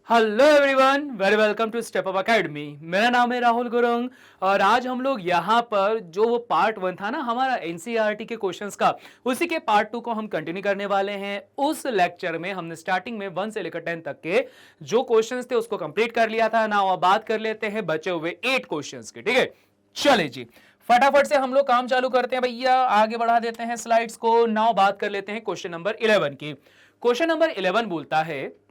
Hello everyone, very welcome to step up academy. मेरा नाम है राहुल गुरुंग और आज हम लोग यहाँ पर जो वो पार्ट 1 था ना हमारा एनसीईआरटी के क्वेश्चंस का, उसी के पार्ट 2 को हम कंटिन्यू करने वाले हैं। उस लेक्चर में हमने स्टार्टिंग में 1 से लेकर 10 तक के जो क्वेश्चंस थे उसको कंप्लीट कर लिया था ना। अब बात कर लेते हैं बचे हुए 8 क्वेश्चंस की। ठीक है, चले जी, फटाफट से हम लोग काम चालू करते हैं भैया। आगे बढ़ा देते हैं स्लाइड्स को। नाउ बात कर लेते हैं क्वेश्चन नंबर 11 की। क्वेश्चन नंबर 11 बोलता है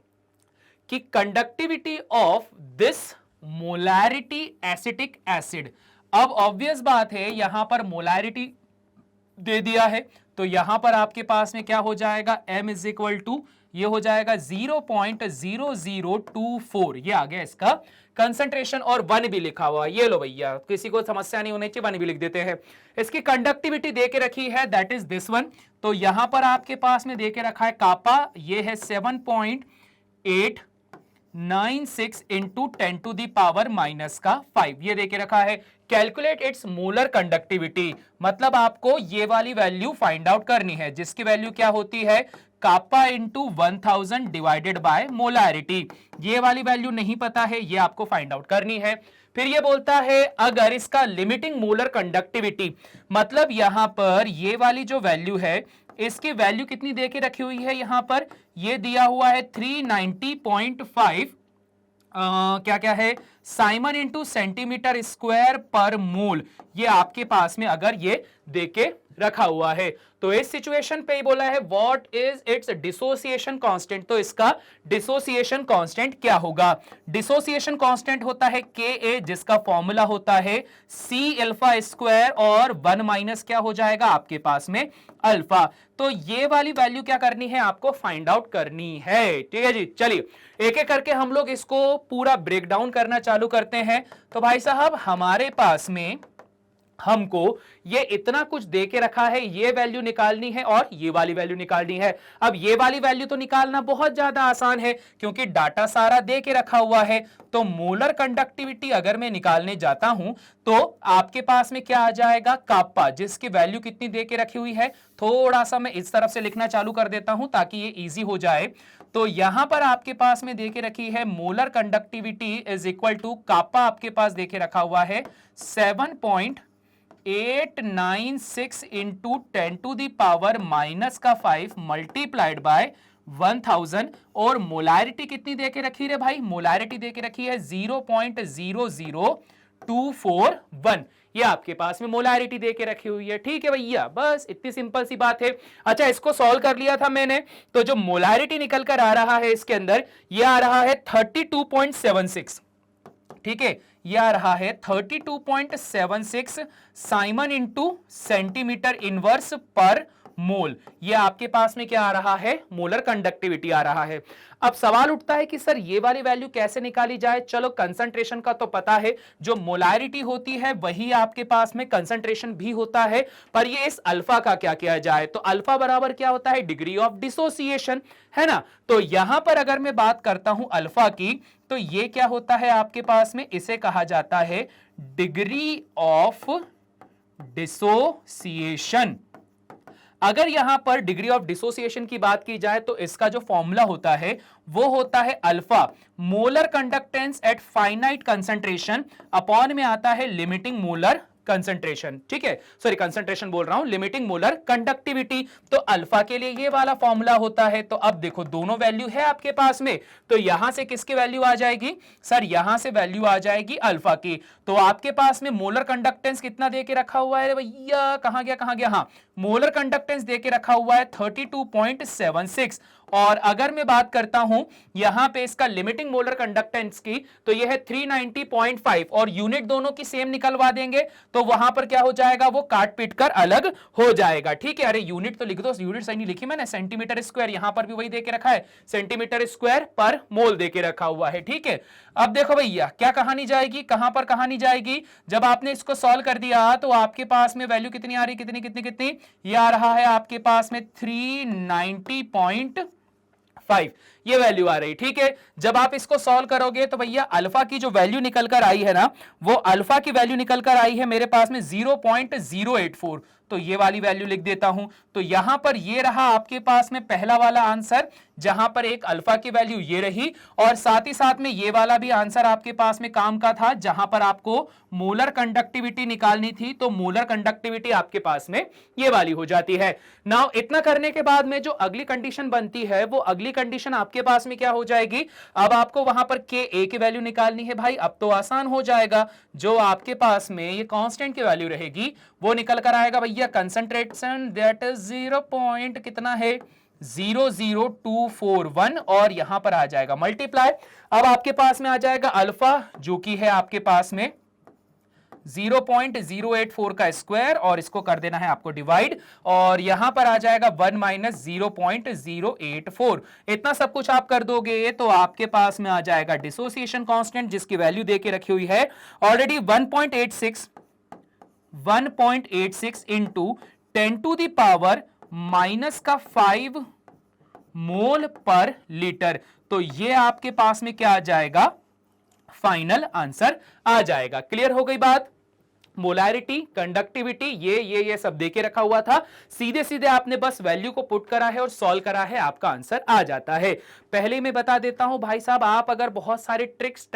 कि conductivity of this molarity acetic acid. अब ऑब्वियस बात है यहां पर मोलैरिटी दे दिया है तो यहां पर आपके पास में क्या हो जाएगा, m इज इक्वल टू ये हो जाएगा 0.0024। ये आ गया इसका कंसंट्रेशन और 1 भी लिखा हुआ। ये लो भैया, किसी को समस्या नहीं होनी चाहिए, 1 भी लिख देते हैं। इसकी कंडक्टिविटी दे के रखी है, दैट इज दिस वन। तो यहां पर आपके पास में दे के रखा है कापा, ये है 7.896 into 10 to the power minus का 5, ये देके रखा है। कैलकुलेट इट्स मोलर कंडक्टिविटी, मतलब आपको ये वाली वैल्यू फाइंड आउट करनी है जिसकी वैल्यू क्या होती है, kappa into 1000 divided by molarity. ये वाली वैल्यू नहीं पता है, ये आपको फाइंड आउट करनी है। फिर ये बोलता है अगर इसका लिमिटिंग मोलर कंडक्टिविटी, मतलब यहां पर ये वाली जो वैल्यू है इसकी वैल्यू कितनी दे के रखी हुई है, यहां पर ये दिया हुआ है 390.5 क्या क्या है, साइमन इंटू सेंटीमीटर स्क्वायर पर मोल। ये आपके पास में अगर ये देके रखा हुआ है तो इस सिचुएशन पे ही बोला है what is it's dissociation constant. तो इसका डिसोसिएशन कांस्टेंट क्या होगा, डिसोसिएशन कांस्टेंट होता है Ka, जिसका फॉर्मूला होता है C अल्फा स्क्वायर और 1 माइनस क्या हो जाएगा आपके पास में अल्फा। तो ये वाली वैल्यू क्या करनी है, आपको फाइंड आउट करनी है। ठीक है जी, चलिए एक एक करके हम लोग इसको पूरा ब्रेक डाउन करना चालू करते हैं। तो भाई साहब हमारे पास में हमको ये इतना कुछ दे के रखा है, ये वैल्यू निकालनी है और ये वाली वैल्यू निकालनी है। अब ये वाली वैल्यू तो निकालना बहुत ज्यादा आसान है क्योंकि डाटा सारा दे के रखा हुआ है। तो मोलर कंडक्टिविटी अगर मैं निकालने जाता हूं तो आपके पास में क्या आ जाएगा, कापा, जिसकी वैल्यू कितनी दे के रखी हुई है। थोड़ा सा मैं इस तरफ से लिखना चालू कर देता हूं ताकि ये इजी हो जाए। तो यहां पर आपके पास में देके रखी है molar conductivity is equal to kappa, आपके पास देके रखा हुआ है 7.896 into 10 to the power minus का 5 मल्टीप्लाइड बाय 1000। और मोलैरिटी कितनी देके रखी है भाई, मोलैरिटी देके रखी है 0.00241। ये आपके पास में मोलैरिटी देके रखी हुई है। ठीक है भैया, बस इतनी सिंपल सी बात है। अच्छा, इसको सॉल्व कर लिया था मैंने, तो जो मोलैरिटी निकल कर आ रहा है इसके अंदर, ये आ रहा है 32.76। ठीक है, यह आ रहा है 32.76 साइमन इंटू सेंटीमीटर इनवर्स पर मोल। यह आपके पास में क्या आ रहा है, मोलर कंडक्टिविटी आ रहा है। अब सवाल उठता है कि सर ये वाली वैल्यू कैसे निकाली जाए। चलो कंसंट्रेशन का तो पता है, जो मोलैरिटी होती है वही आपके पास में कंसंट्रेशन भी होता है, पर ये इस अल्फा का क्या किया जाए। तो अल्फा बराबर क्या होता है, डिग्री ऑफ डिसोसिएशन, है ना। तो यहां पर अगर मैं बात करता हूं अल्फा की, तो ये क्या होता है आपके पास में, इसे कहा जाता है डिग्री ऑफ डिसोसिएशन। अगर यहां पर डिग्री ऑफ डिसोसिएशन की बात की जाए तो इसका जो फॉर्मूला होता है वो होता है alpha, molar conductance at finite concentration upon में आता है लिमिटिंग मोलर कंसंट्रेशन। ठीक है, सॉरी कंसंट्रेशन बोल रहा हूं, लिमिटिंग मोलर कंडक्टिविटी। तो अल्फा के लिए ये वाला फॉर्मूला होता है। तो अब देखो दोनों वैल्यू है आपके पास में, तो यहां से किसकी वैल्यू आ जाएगी सर, यहां से वैल्यू आ जाएगी अल्फा की। तो आपके पास में मोलर कंडक्टेंस कितना दे के रखा हुआ है भैया, कहां गया कहां गया, हाँ मोलर कंडक्टेंस दे के रखा हुआ है 32.76। और अगर मैं बात करता हूं यहां पे इसका लिमिटिंग मोलर कंडक्टेंस की, तो यह है 390.5 और यूनिट दोनों की सेम निकलवा देंगे तो वहां पर क्या हो जाएगा, वो काट पीट कर अलग हो जाएगा। ठीक है, अरे यूनिट तो लिख दो, यूनिट सही नहीं लिखी मैंने, सेंटीमीटर स्क्वायर, यहां पर भी वही देके रखा है, सेंटीमीटर स्क्वायर पर मोल देके रखा हुआ है। ठीक है, अब देखो भैया क्या कहानी जाएगी, कहां पर कहानी जाएगी। जब आपने इसको सॉल्व कर दिया तो आपके पास में वैल्यू कितनी आ रही, कितनी कितनी कितनी, ये आ रहा है आपके पास में 390.5। ये वैल्यू आ रही, ठीक है। जब आप इसको सॉल्व करोगे तो भैया अल्फा की जो वैल्यू निकल कर आई है ना, वो अल्फा की वैल्यू निकल कर आई है मेरे पास में 0.084, तो ये वाली वैल्यू लिख देता हूं। तो यहां पर ये रहा आपके पास में पहला वाला आंसर, जहां पर एक अल्फा की वैल्यू ये रही, और साथ ही साथ में ये वाला भी आंसर आपके पास में काम का था, जहां पर आपको मोलर कंडक्टिविटी निकालनी थी। तो मोलर कंडक्टिविटी आपके पास में ये वाली हो जाती है। नाउ इतना करने के बाद में जो अगली कंडीशन बनती है, वो अगली कंडीशन आपके पास में क्या हो जाएगी, अब आपको वहां पर के ए की वैल्यू निकालनी है। भाई अब तो आसान हो जाएगा, जो आपके पास में ये कांस्टेंट की वैल्यू रहेगी वो निकल कर आएगा भैया कंसंट्रेशन, दैट इज 0 पॉइंट कितना है 00241, और यहां पर आ जाएगा मल्टीप्लाई। अब आपके पास में आ जाएगा अल्फा, जो कि है आपके पास में 0.084 का स्क्वायर, और इसको कर देना है आपको डिवाइड, और यहां पर आ जाएगा 1 माइनस 0.084। इतना सब कुछ आप कर दोगे तो आपके पास में आ जाएगा डिसोसिएशन कांस्टेंट, जिसकी वैल्यू देके रखी हुई है already 1.86 into 10 to the power minus का 5 मोल पर लीटर। तो ये आपके पास में क्या आ जाएगा, फाइनल आंसर आ जाएगा। क्लियर हो गई बात। मोलैरिटी, कंडक्टिविटी, ये सब देके रखा हुआ था, सीधे सीधे आपने बस वैल्यू को पुट करा है और सॉल्व करा है, आपका आंसर आ जाता है। पहले मैं बता देता हूं भाई साहब, आप अगर बहुत सारे ट्रिक्स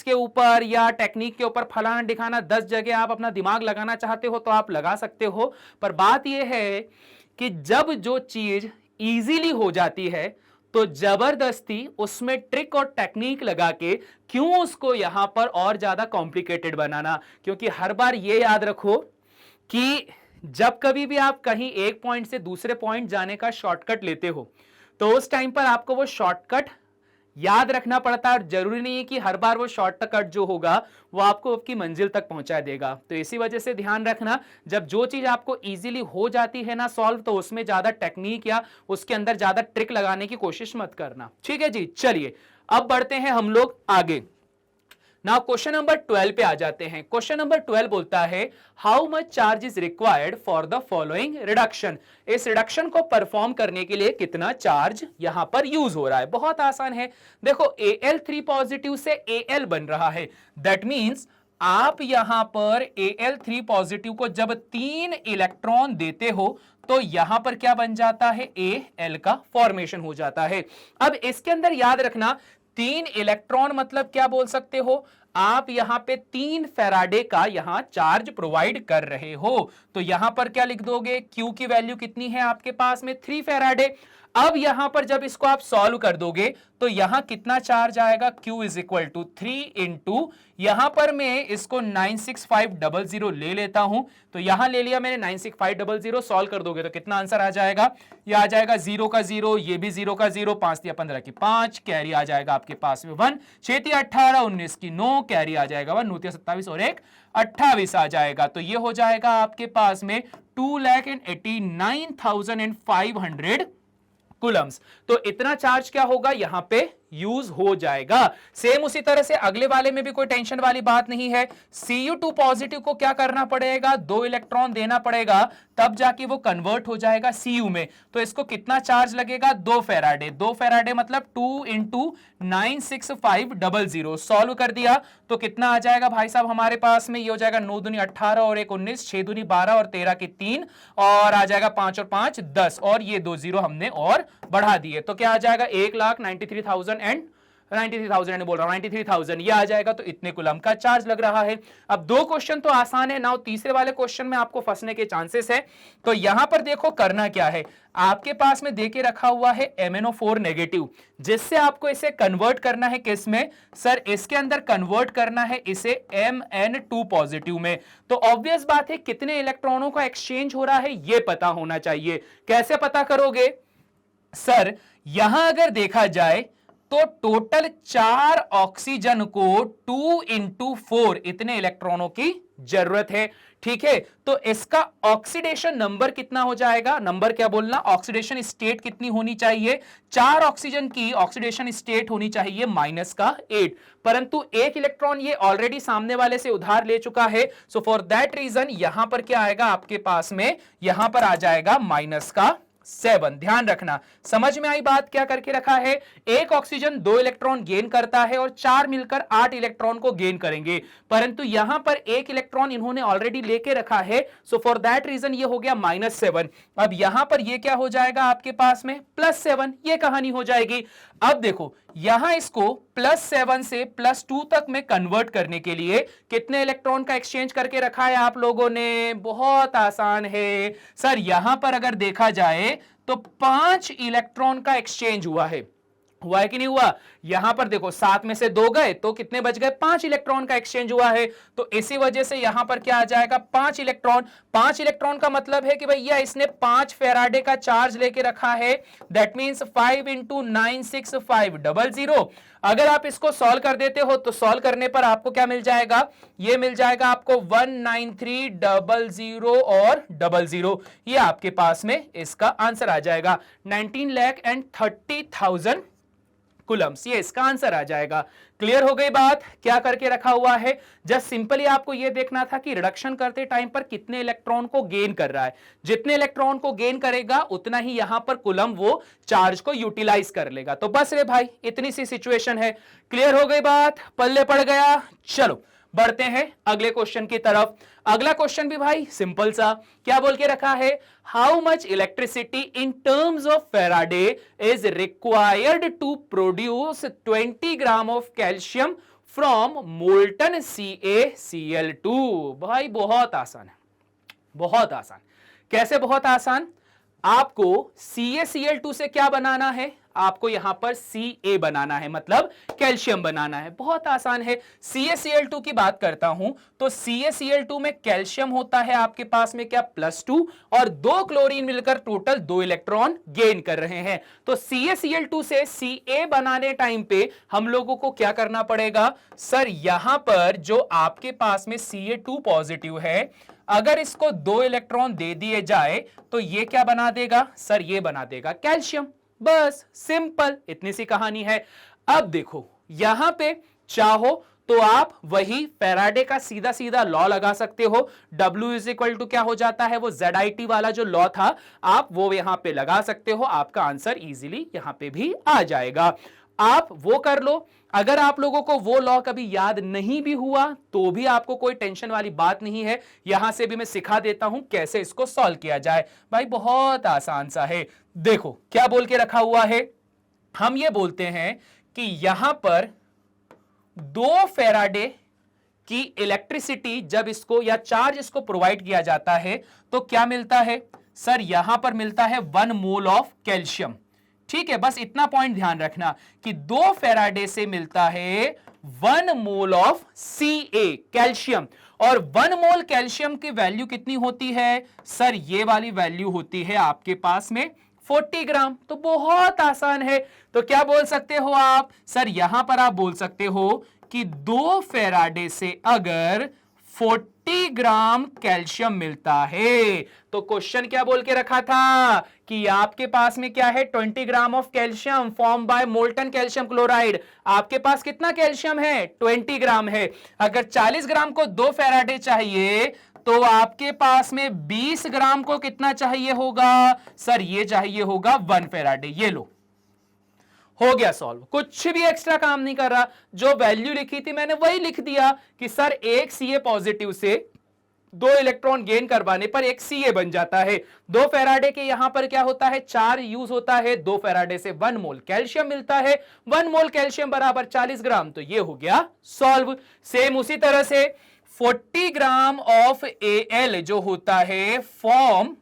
के ऊपर या टेक्निक के ऊपर फलाना दिखाना 10 जगह आप अपना दिमाग लगाना चाहते हो तो आप लगा सकते हो, पर बात यह है कि जब जो चीज इजीली हो जाती है तो जबरदस्ती उसमें ट्रिक और टेक्निक लगा के क्यों उसको यहां पर और ज्यादा कॉम्प्लिकेटेड बनाना। क्योंकि हर बार ये याद रखो कि जब कभी भी आप कहीं एक पॉइंट से दूसरे पॉइंट जाने का शॉर्टकट लेते हो तो उस टाइम पर आपको वो शॉर्टकट याद रखना पड़ता है, और जरूरी नहीं है कि हर बार वो शॉर्टकट जो होगा वो आपको आपकी मंजिल तक पहुंचा देगा। तो इसी वजह से ध्यान रखना, जब जो चीज आपको इजीली हो जाती है ना सॉल्व, तो उसमें ज्यादा टेक्निक या उसके अंदर ज्यादा ट्रिक लगाने की कोशिश मत करना, ठीक है जी। चलिए अब बढ़ते हैं हम लोग आगे। नाउ क्वेश्चन नंबर 12 पे आ जाते हैं। क्वेश्चन नंबर 12 बोलता है how much charge is required for the following reduction. इस रिडक्शन को परफॉर्म करने के लिए कितना चार्ज यहां पर यूज हो रहा है। बहुत आसान है, देखो Al3 पॉजिटिव से Al बन रहा है, दैट मींस आप यहां पर Al3 पॉजिटिव को जब 3 इलेक्ट्रॉन देते हो तो यहां पर क्या बन जाता है, Al का फॉर्मेशन हो जाता है। अब इसके अंदर याद रखना 3 इलेक्ट्रॉन मतलब क्या बोल सकते हो, आप यहां पे 3 फैराडे का यहां चार्ज प्रोवाइड कर रहे हो। तो यहां पर क्या लिख दोगे, Q की वैल्यू कितनी है आपके पास में 3 फैराडे। अब यहां पर जब इसको आप सॉल्व कर दोगे तो यहां कितना चार्ज आएगा, Q is equal to 3 into, यहां पर मैं इसको 96500 ले लेता हूं, तो यहां ले लिया मैंने 96500, सॉल्व कर दोगे तो कितना आंसर आ जाएगा, ये आ जाएगा 0 का 0, ये भी 0 का 0, 5 या 15 की 5, कैरी आ जाएगा आपके पास में 1, 6 या 18, 19 की 9, कैरी आ जाएगा 1, 9 या 27 और 1 28 आ जाएगा। तो ये हो जाएगा आपके पास में 2,89,500 कूलम्स। तो इतना चार्ज क्या होगा यहां पे यूज हो जाएगा। सेम उसी तरह से अगले वाले में भी कोई टेंशन वाली बात नहीं है। Cu2 पॉजिटिव को क्या करना पड़ेगा, 2 इलेक्ट्रॉन देना पड़ेगा, तब जाके वो कन्वर्ट हो जाएगा Cu में। तो इसको कितना चार्ज लगेगा, 2 फैराडे। 2 फैराडे मतलब 2 इंटू 96500, सॉल्व कर दिया तो कितना आ जाएगा भाई साहब हमारे पास में, ये हो जाएगा 9 दूनी 18 और 1 19, 6 दूनी 12 और 13 की 3, और आ जाएगा 5 और 5 10, और ये 2 जीरो हमने और बढ़ा दिए, तो क्या आ जाएगा 1,93,000 बोल रहा हूं 93,000, ये आ जाएगा। तो इतने कूलम का चार्ज लग रहा है। अब 2 क्वेश्चन तो आसान है, नाउ तीसरे वाले क्वेश्चन में आपको फंसने के चांसेस है। तो यहां पर देखो करना क्या है, आपके पास में देके रखा हुआ है MnO4 नेगेटिव, जिससे आपको इसे कन्वर्ट करना है किस में, सर इसके अंदर कन्वर्ट करना है इसे Mn2 पॉजिटिव में। तो ऑब्वियस बात है कितने इलेक्ट्रॉनों का एक्सचेंज हो रहा है ये पता होना चाहिए। कैसे पता करोगे, सर यहां अगर देखा जाए तो टोटल 4 ऑक्सीजन को 2 इंटू 4 इतने इलेक्ट्रॉनों की जरूरत है, ठीक है। तो इसका ऑक्सीडेशन नंबर कितना हो जाएगा, नंबर क्या बोलना, ऑक्सीडेशन स्टेट कितनी होनी चाहिए, 4 ऑक्सीजन की ऑक्सीडेशन स्टेट होनी चाहिए -8, परंतु 1 इलेक्ट्रॉन ये ऑलरेडी सामने वाले से उधार ले चुका है। सो फॉर दैट रीजन यहां पर क्या आएगा आपके पास में, यहां पर आ जाएगा 7। ध्यान रखना, समझ में आई बात? क्या करके रखा है, एक ऑक्सीजन 2 इलेक्ट्रॉन गेन करता है और 4 मिलकर 8 इलेक्ट्रॉन को गेन करेंगे, परंतु यहां पर 1 इलेक्ट्रॉन इन्होंने ऑलरेडी लेके रखा है, सो फॉर दैट रीजन ये हो गया -7। अब यहां पर ये क्या हो जाएगा आपके पास में +7, ये कहानी हो जाएगी। अब देखो यहां इसको +7 से +2 तक में कन्वर्ट करने के लिए कितने इलेक्ट्रॉन का एक्सचेंज करके रखा है आप लोगों ने? बहुत आसान है सर, यहां पर अगर देखा जाए तो 5 इलेक्ट्रॉन का एक्सचेंज हुआ है कि नहीं हुआ? यहां पर देखो 7 में से 2 गए तो कितने बच गए? 5 इलेक्ट्रॉन का एक्सचेंज हुआ है, तो इसी वजह से यहां पर क्या आ जाएगा? 5 इलेक्ट्रॉन। 5 इलेक्ट्रॉन का मतलब है कि भैया इसने 5 फेराडे का चार्ज लेके रखा है, दैट मींस 5 × 9 6 500। अगर आप इसको सॉल्व कर देते हो तो सॉल्व करने पर आपको क्या मिल जाएगा? ये मिल जाएगा आपको 19300 और 00। ये आपके पास में इसका आंसर आ जाएगा 19,30,000 कूलम्स, ये इसका आंसर आ जाएगा। क्लियर हो गई बात? क्या करके रखा हुआ है, जस्ट सिंपली आपको यह देखना था कि रिडक्शन करते टाइम पर कितने इलेक्ट्रॉन को गेन कर रहा है। जितने इलेक्ट्रॉन को गेन करेगा उतना ही यहां पर कूलम वो चार्ज को यूटिलाइज कर लेगा। तो बस रे भाई इतनी सी सिचुएशन है। क्लियर हो गई बात? पल्ले पड़ गया? चलो बढ़ते हैं अगले क्वेश्चन की तरफ। अगला क्वेश्चन भी भाई सिंपल सा, क्या बोल के रखा है, how much electricity in terms of Faraday is required to produce 20 gram of calcium from molten CaCl2। भाई बहुत आसान है, बहुत आसान। कैसे बहुत आसान? आपको CaCl2 से क्या बनाना है? आपको यहां पर Ca बनाना है, मतलब कैल्शियम बनाना है। बहुत आसान है। CaCl2 की बात करता हूं तो CaCl2 में कैल्शियम होता है आपके पास में क्या? +2, और 2 क्लोरीन मिलकर टोटल 2 इलेक्ट्रॉन गेन कर रहे हैं। तो CaCl2 से Ca बनाने टाइम पे हम लोगों को क्या करना पड़ेगा? सर यहां पर जो आपके पास में Ca2 पॉजिटिव है, अगर इसको 2 इलेक्ट्रॉन दे दिए जाए तो ये क्या बना देगा? सर ये बना देगा कैल्शियम। बस सिंपल, इतनी सी कहानी है। अब देखो यहां पे चाहो तो आप वही फैराडे का सीधा सीधा लॉ लगा सकते हो। W = क्या हो जाता है? वो ZIT वाला जो लॉ था आप वो यहां पे लगा सकते हो। आपका आंसर इजीली यहां पे भी आ जाएगा। आप वो कर लो। अगर आप लोगों को वो लॉ कभी याद नहीं भी हुआ तो भी आपको कोई टेंशन वाली बात नहीं है, यहां से भी मैं सिखा देता हूं कैसे इसको सॉल्व किया जाए। भाई बहुत आसान सा है। देखो क्या बोल के रखा हुआ है, हम ये बोलते हैं कि यहां पर 2 फेराडे की इलेक्ट्रिसिटी जब इसको या चार्ज इसको प्रोवाइड किया जाता है तो क्या मिलता है? सर यहां पर मिलता है 1 मोल ऑफ कैल्शियम। ठीक है, बस इतना पॉइंट ध्यान रखना कि 2 फेराडे से मिलता है 1 मोल ऑफ Ca कैल्शियम, और 1 मोल कैल्शियम की वैल्यू कितनी होती है? सर ये वाली वैल्यू होती है आपके पास में 40 ग्राम। तो बहुत आसान है। तो क्या बोल सकते हो आप? सर यहां पर आप बोल सकते हो कि 2 फेराडे से अगर 40 ग्राम कैल्शियम मिलता है तो क्वेश्चन क्या बोल के रखा था कि आपके पास में क्या है? 20 gram of calcium form by molten calcium chloride. आपके पास कितना कैल्शियम है? 20 ग्राम है। अगर 40 ग्राम को 2 फेराडे चाहिए तो आपके पास में 20 ग्राम को कितना चाहिए होगा? सर ये चाहिए होगा 1 फेराडे। ये लो, हो गया सॉल्व। कुछ भी एक्स्ट्रा काम नहीं कर रहा, जो वैल्यू लिखी थी मैंने वही लिख दिया कि सर एक Ca पॉजिटिव से 2 इलेक्ट्रॉन गेन करवाने पर एक Ca बन जाता है। 2 फेराडे के यहां पर क्या होता है? 4 यूज होता है। 2 फेराडे से 1 मोल कैल्शियम मिलता है। 1 मोल कैल्शियम बराबर 40 ग्राम, तो ये हो गया सॉल्व। सेम उसी तरह से 40 ग्राम ऑफ Al जो होता है फॉर्म,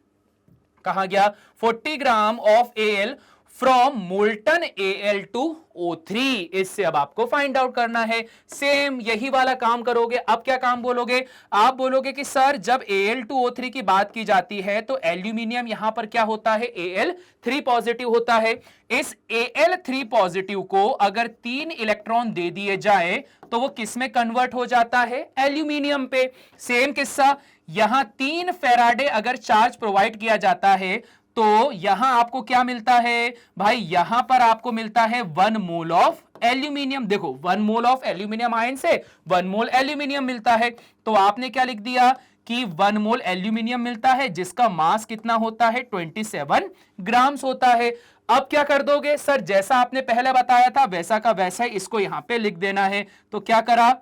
कहां गया? 40 gram of Al from molten Al2O3। इससे अब आपको फाइंड आउट करना है। सेम यही वाला काम करोगे। अब क्या काम बोलोगे? आप बोलोगे कि सर जब Al2O3 की बात की जाती है तो एल्यूमिनियम यहां पर क्या होता है? Al3 पॉजिटिव होता है। इस Al3 पॉजिटिव को अगर 3 इलेक्ट्रॉन दे दिए जाए तो वो किस में कन्वर्ट हो जाता है? एल्यूमिनियम पे। सेम किस्सा, यहां 3 फेराडे अगर चार्ज प्रोवाइड किया जाता है तो यहां आपको क्या मिलता है? भाई यहां पर आपको मिलता है 1 मोल ऑफ एल्यूमिनियम। देखो 1 मोल ऑफ एल्यूमिनियम आयन से 1 मोल एल्यूमिनियम मिलता है। तो आपने क्या लिख दिया कि 1 मोल एल्यूमिनियम मिलता है जिसका मास कितना होता है 27 ग्राम्स होता है। अब क्या कर दोगे सर, जैसा आपने पहले बताया था वैसा का वैसा ही इसको यहां पे लिख देना है। तो क्या करा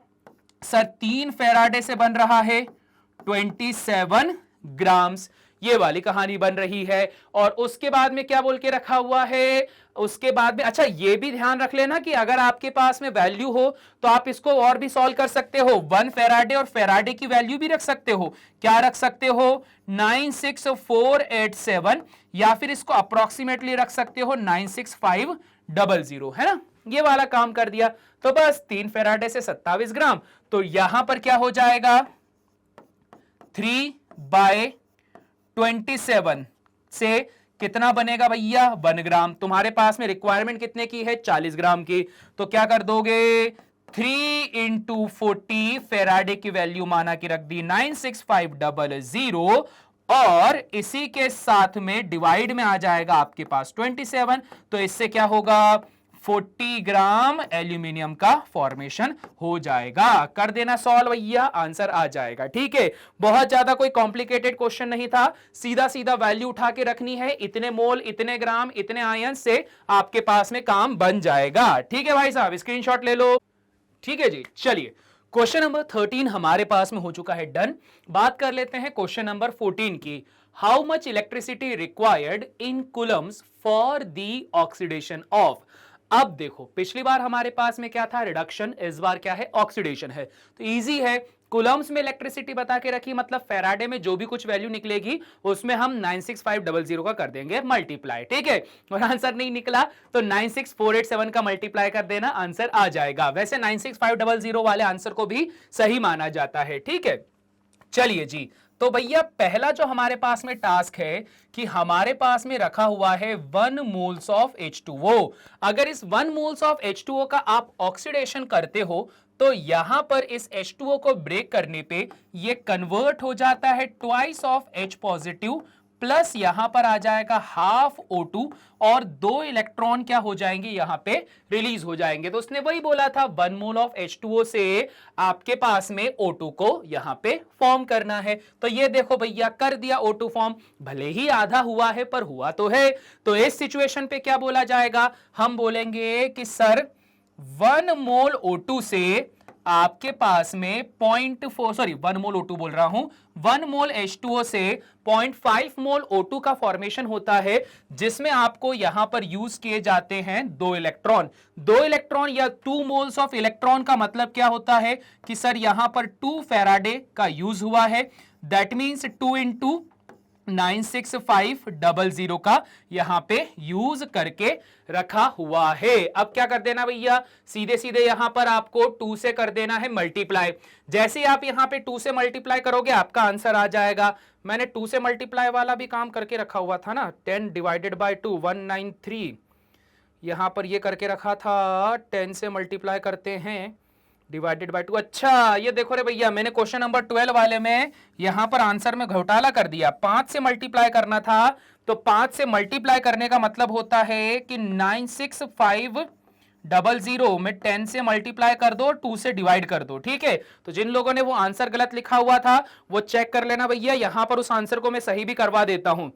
सर, 3 फेराडे से बन रहा है 27 ग्राम्स, ये वाली कहानी बन रही है। और उसके बाद में क्या बोल के रखा हुआ है, उसके बाद में अच्छा ये भी ध्यान रख लेना कि अगर आपके पास में वैल्यू हो तो आप इसको और भी सॉल्व कर सकते हो, 1 फेराडे और फेराडे की वैल्यू भी रख सकते हो। क्या रख सकते हो 96487, या फिर इसको अप्रोक्सीमेटली रख सकते हो 96500, है ना, ये वाला काम कर दिया। तो बस 3 फेराडे से 27 ग्राम, तो यहां पर क्या हो जाएगा 3/27 से कितना बनेगा भैया 1 ग्राम। तुम्हारे पास में रिक्वायरमेंट कितने की है 40 ग्राम की, तो क्या कर दोगे 3 इंटू 40, फेराडे की वैल्यू माना कि रख दी 96500, और इसी के साथ में डिवाइड में आ जाएगा आपके पास 27, तो इससे क्या होगा 40 ग्राम एल्यूमिनियम का फॉर्मेशन हो जाएगा। कर देना सॉल्व भैया, आंसर आ जाएगा। ठीक है, बहुत ज्यादा कोई कॉम्प्लिकेटेड क्वेश्चन नहीं था, सीधा सीधा वैल्यू उठा के रखनी है, इतने मोल इतने ग्राम इतने आयन से आपके पास में काम बन जाएगा। ठीक है भाई साहब, स्क्रीनशॉट ले लो। ठीक है जी, चलिए क्वेश्चन नंबर 13 हमारे पास में हो चुका है डन। बात कर लेते हैं क्वेश्चन नंबर 14 की। How much electricity required in Coulomb's for the oxidation of. अब देखो पिछली बार हमारे पास में क्या था रिडक्शन, इस बार क्या है ऑक्सीडेशन है। तो इजी है, कूलम्स में इलेक्ट्रिसिटी बता के रखी, मतलब फेराडे में जो भी कुछ वैल्यू निकलेगी उसमें हम 96500 का कर देंगे मल्टीप्लाई। ठीक है, और आंसर नहीं निकला तो 96487 का मल्टीप्लाई कर देना, आंसर आ जाएगा। वैसे 96500 वाले आंसर को भी सही माना जाता है। ठीक है, चलिए जी, तो भैया पहला जो हमारे पास में टास्क है कि हमारे पास में रखा हुआ है 1 मोल्स ऑफ H2O। अगर इस 1 मोल्स ऑफ H2O का आप ऑक्सीडेशन करते हो तो यहां पर इस H2O को ब्रेक करने पे ये कन्वर्ट हो जाता है twice of H positive, plus यहां पर आ जाएगा हाफ O2, और 2 इलेक्ट्रॉन क्या हो जाएंगे यहां पे रिलीज हो जाएंगे। तो उसने वही बोला था 1 मोल ऑफ H2O से आपके पास में O2 को यहां पे फॉर्म करना है। तो ये देखो भैया कर दिया O2 फॉर्म, भले ही आधा हुआ है पर हुआ तो है। तो इस सिचुएशन पे क्या बोला जाएगा, हम बोलेंगे कि सर 1 मोल O2 से आपके पास में 1 मोल O2 बोल रहा हूं, 1 मोल H2O से 0.5 मोल O2 का फॉर्मेशन होता है, जिसमें आपको यहां पर यूज किए जाते हैं 2 इलेक्ट्रॉन। 2 इलेक्ट्रॉन या 2 मोल्स ऑफ इलेक्ट्रॉन का मतलब क्या होता है कि सर यहां पर 2 फेराडे का यूज हुआ है, दैट मींस 2 इंटू 96500 का यहां पे यूज करके रखा हुआ है। अब क्या कर देना भैया, सीधे सीधे यहां पर आपको 2 से कर देना है मल्टीप्लाई। जैसे ही आप यहां पे 2 से मल्टीप्लाई करोगे आपका आंसर आ जाएगा। मैंने 2 से मल्टीप्लाई वाला भी काम करके रखा हुआ था ना, 10 डिवाइडेड बाय 2 193, यहां पर ये करके रखा था 10 से मल्टीप्लाई करते हैं डिवाइडेड बाय 2। अच्छा ये देखो रे भैया, मैंने क्वेश्चन नंबर 12 वाले में यहां पर आंसर में घोटाला कर दिया, 5 से मल्टीप्लाई करना था। तो 5 से मल्टीप्लाई करने का मतलब होता है कि 96500 में 10 से मल्टीप्लाई कर दो, 2 से डिवाइड कर दो। ठीक है, तो जिन लोगों ने वो आंसर गलत लिखा हुआ था वो चेक कर लेना भैया, यहां पर उस आंसर को मैं सही भी करवा देता हूं।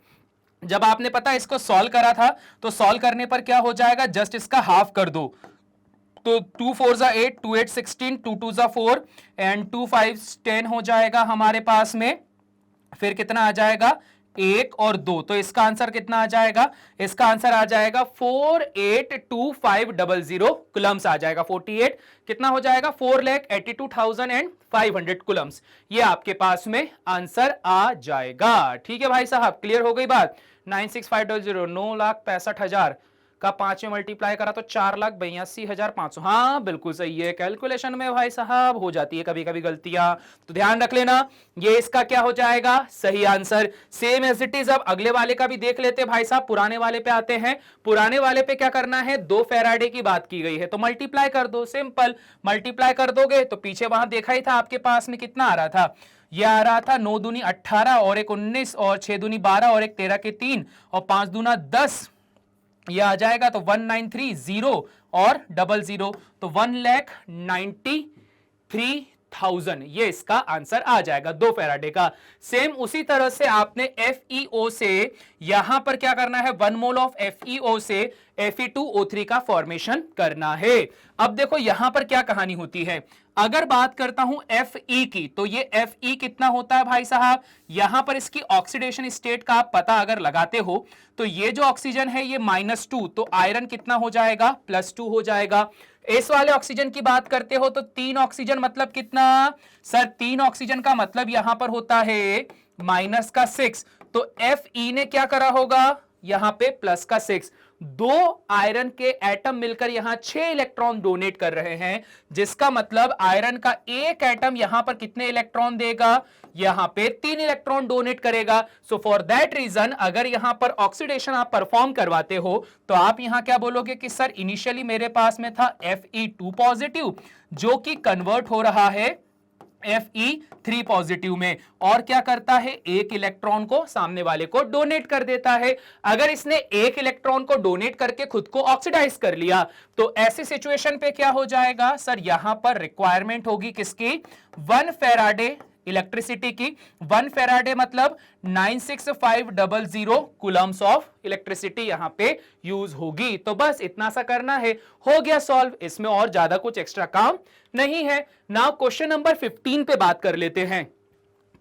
जब आपने पता इसको सॉल्व करा था तो सॉल्व करने पर क्या हो जाएगा, जस्ट इसका हाफ कर दो। तो 2 4 8, 2 8 16, 2 2 4 एंड 2 5 10 हो जाएगा हमारे पास में। फिर कितना आ जाएगा 1 और 2, तो इसका आंसर कितना आ जाएगा, इसका आंसर आ जाएगा 482500 कूलम्स आ जाएगा। 48 कितना हो जाएगा 4,82,500 कूलम्स, ये आपके पास में आंसर आ जाएगा। ठीक है भाई साहब, क्लियर हो गई बात। 96500 9,65,000 का 5 में मल्टीप्लाई करा तो 4,82,500। हाँ बिल्कुल सही है, कैलकुलेशन में भाई साहब हो जाती है कभी कभी गलतियां, तो ध्यान रख लेना। ये इसका क्या हो जाएगा सही answer. Same as it is अब अगले वाले का भी देख लेते भाई साहब, पुराने वाले पे आते हैं। पुराने वाले पे क्या करना है, 2 फेराडे की बात की गई है तो मल्टीप्लाई कर दो, सिंपल मल्टीप्लाई कर दोगे तो पीछे वहां देखा ही था आपके पास में कितना आ रहा था, यह आ रहा था 9 दूनी 18 और 1 19 और 6 दूनी 12 और 1 13 के 3 और 5 दूना 10, ये आ जाएगा तो 1930 और 00, तो 1,93,000 1000, ये इसका आंसर आ जाएगा 2 फैराडे का। सेम उसी तरह से आपने FeO से यहां पर क्या करना है, 1 मोल ऑफ FeO से Fe2O3 का फॉर्मेशन करना है। अब देखो यहां पर क्या कहानी होती है, अगर बात करता हूं Fe की, तो ये Fe कितना होता है भाई साहब, यहां पर इसकी ऑक्सीडेशन स्टेट का आप पता अगर लगाते हो तो ये जो ऑक्सीजन है ये -2, तो आयरन कितना हो जाएगा, +2 हो जाएगा। इस वाले ऑक्सीजन की बात करते हो तो 3 ऑक्सीजन मतलब कितना सर, 3 ऑक्सीजन का मतलब यहां पर होता है -6, तो Fe ने क्या करा होगा, यहां पे +6। 2 आयरन के एटम मिलकर यहां 6 इलेक्ट्रॉन डोनेट कर रहे हैं, जिसका मतलब आयरन का एक एटम यहां पर कितने इलेक्ट्रॉन देगा, यहां पे 3 इलेक्ट्रॉन डोनेट करेगा। सो फॉर दैट रीजन अगर यहां पर ऑक्सीडेशन आप परफॉर्म करवाते हो तो आप यहां क्या बोलोगे कि सर इनिशियली मेरे पास में था Fe2 पॉजिटिव जो कि कन्वर्ट हो रहा है Fe3 पॉजिटिव में, और क्या करता है, एक इलेक्ट्रॉन को सामने वाले को डोनेट कर देता है। अगर इसने एक इलेक्ट्रॉन को डोनेट करके खुद को ऑक्सीडाइज कर लिया तो ऐसी सिचुएशन पे क्या हो जाएगा सर, यहां पर रिक्वायरमेंट होगी किसकी, 1 फेराडे इलेक्ट्रिसिटी की। 1 फेराडे मतलब 96500 कूलम्स ऑफ इलेक्ट्रिसिटी यहां पे यूज होगी। तो बस इतना सा करना है, हो गया सॉल्व, इसमें और ज्यादा कुछ एक्स्ट्रा काम नहीं है। नाउ क्वेश्चन नंबर 15 पे बात कर लेते हैं।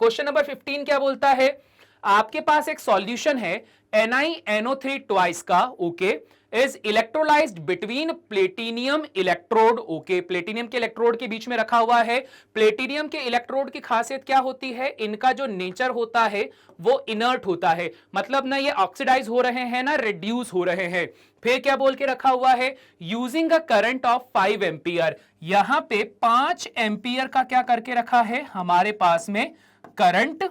क्वेश्चन नंबर 15 क्या बोलता है, आपके पास एक सॉल्यूशन है NiNO3 ट्वाइस का, okay, is electrolysed between platinum electrode, okay, platinum के इलेक्ट्रोड के बीच में रखा हुआ है। प्लेटिनियम के इलेक्ट्रोड की खासियत क्या होती है, इनका जो नेचर होता है वो इनर्ट होता है, मतलब ना ये ऑक्सीडाइज हो रहे हैं ना रिड्यूस हो रहे हैं। फिर क्या बोल के रखा हुआ है, using a current of 5 ampere, यहां पे 5 एम्पियर का क्या करके रखा है, हमारे पास में करंट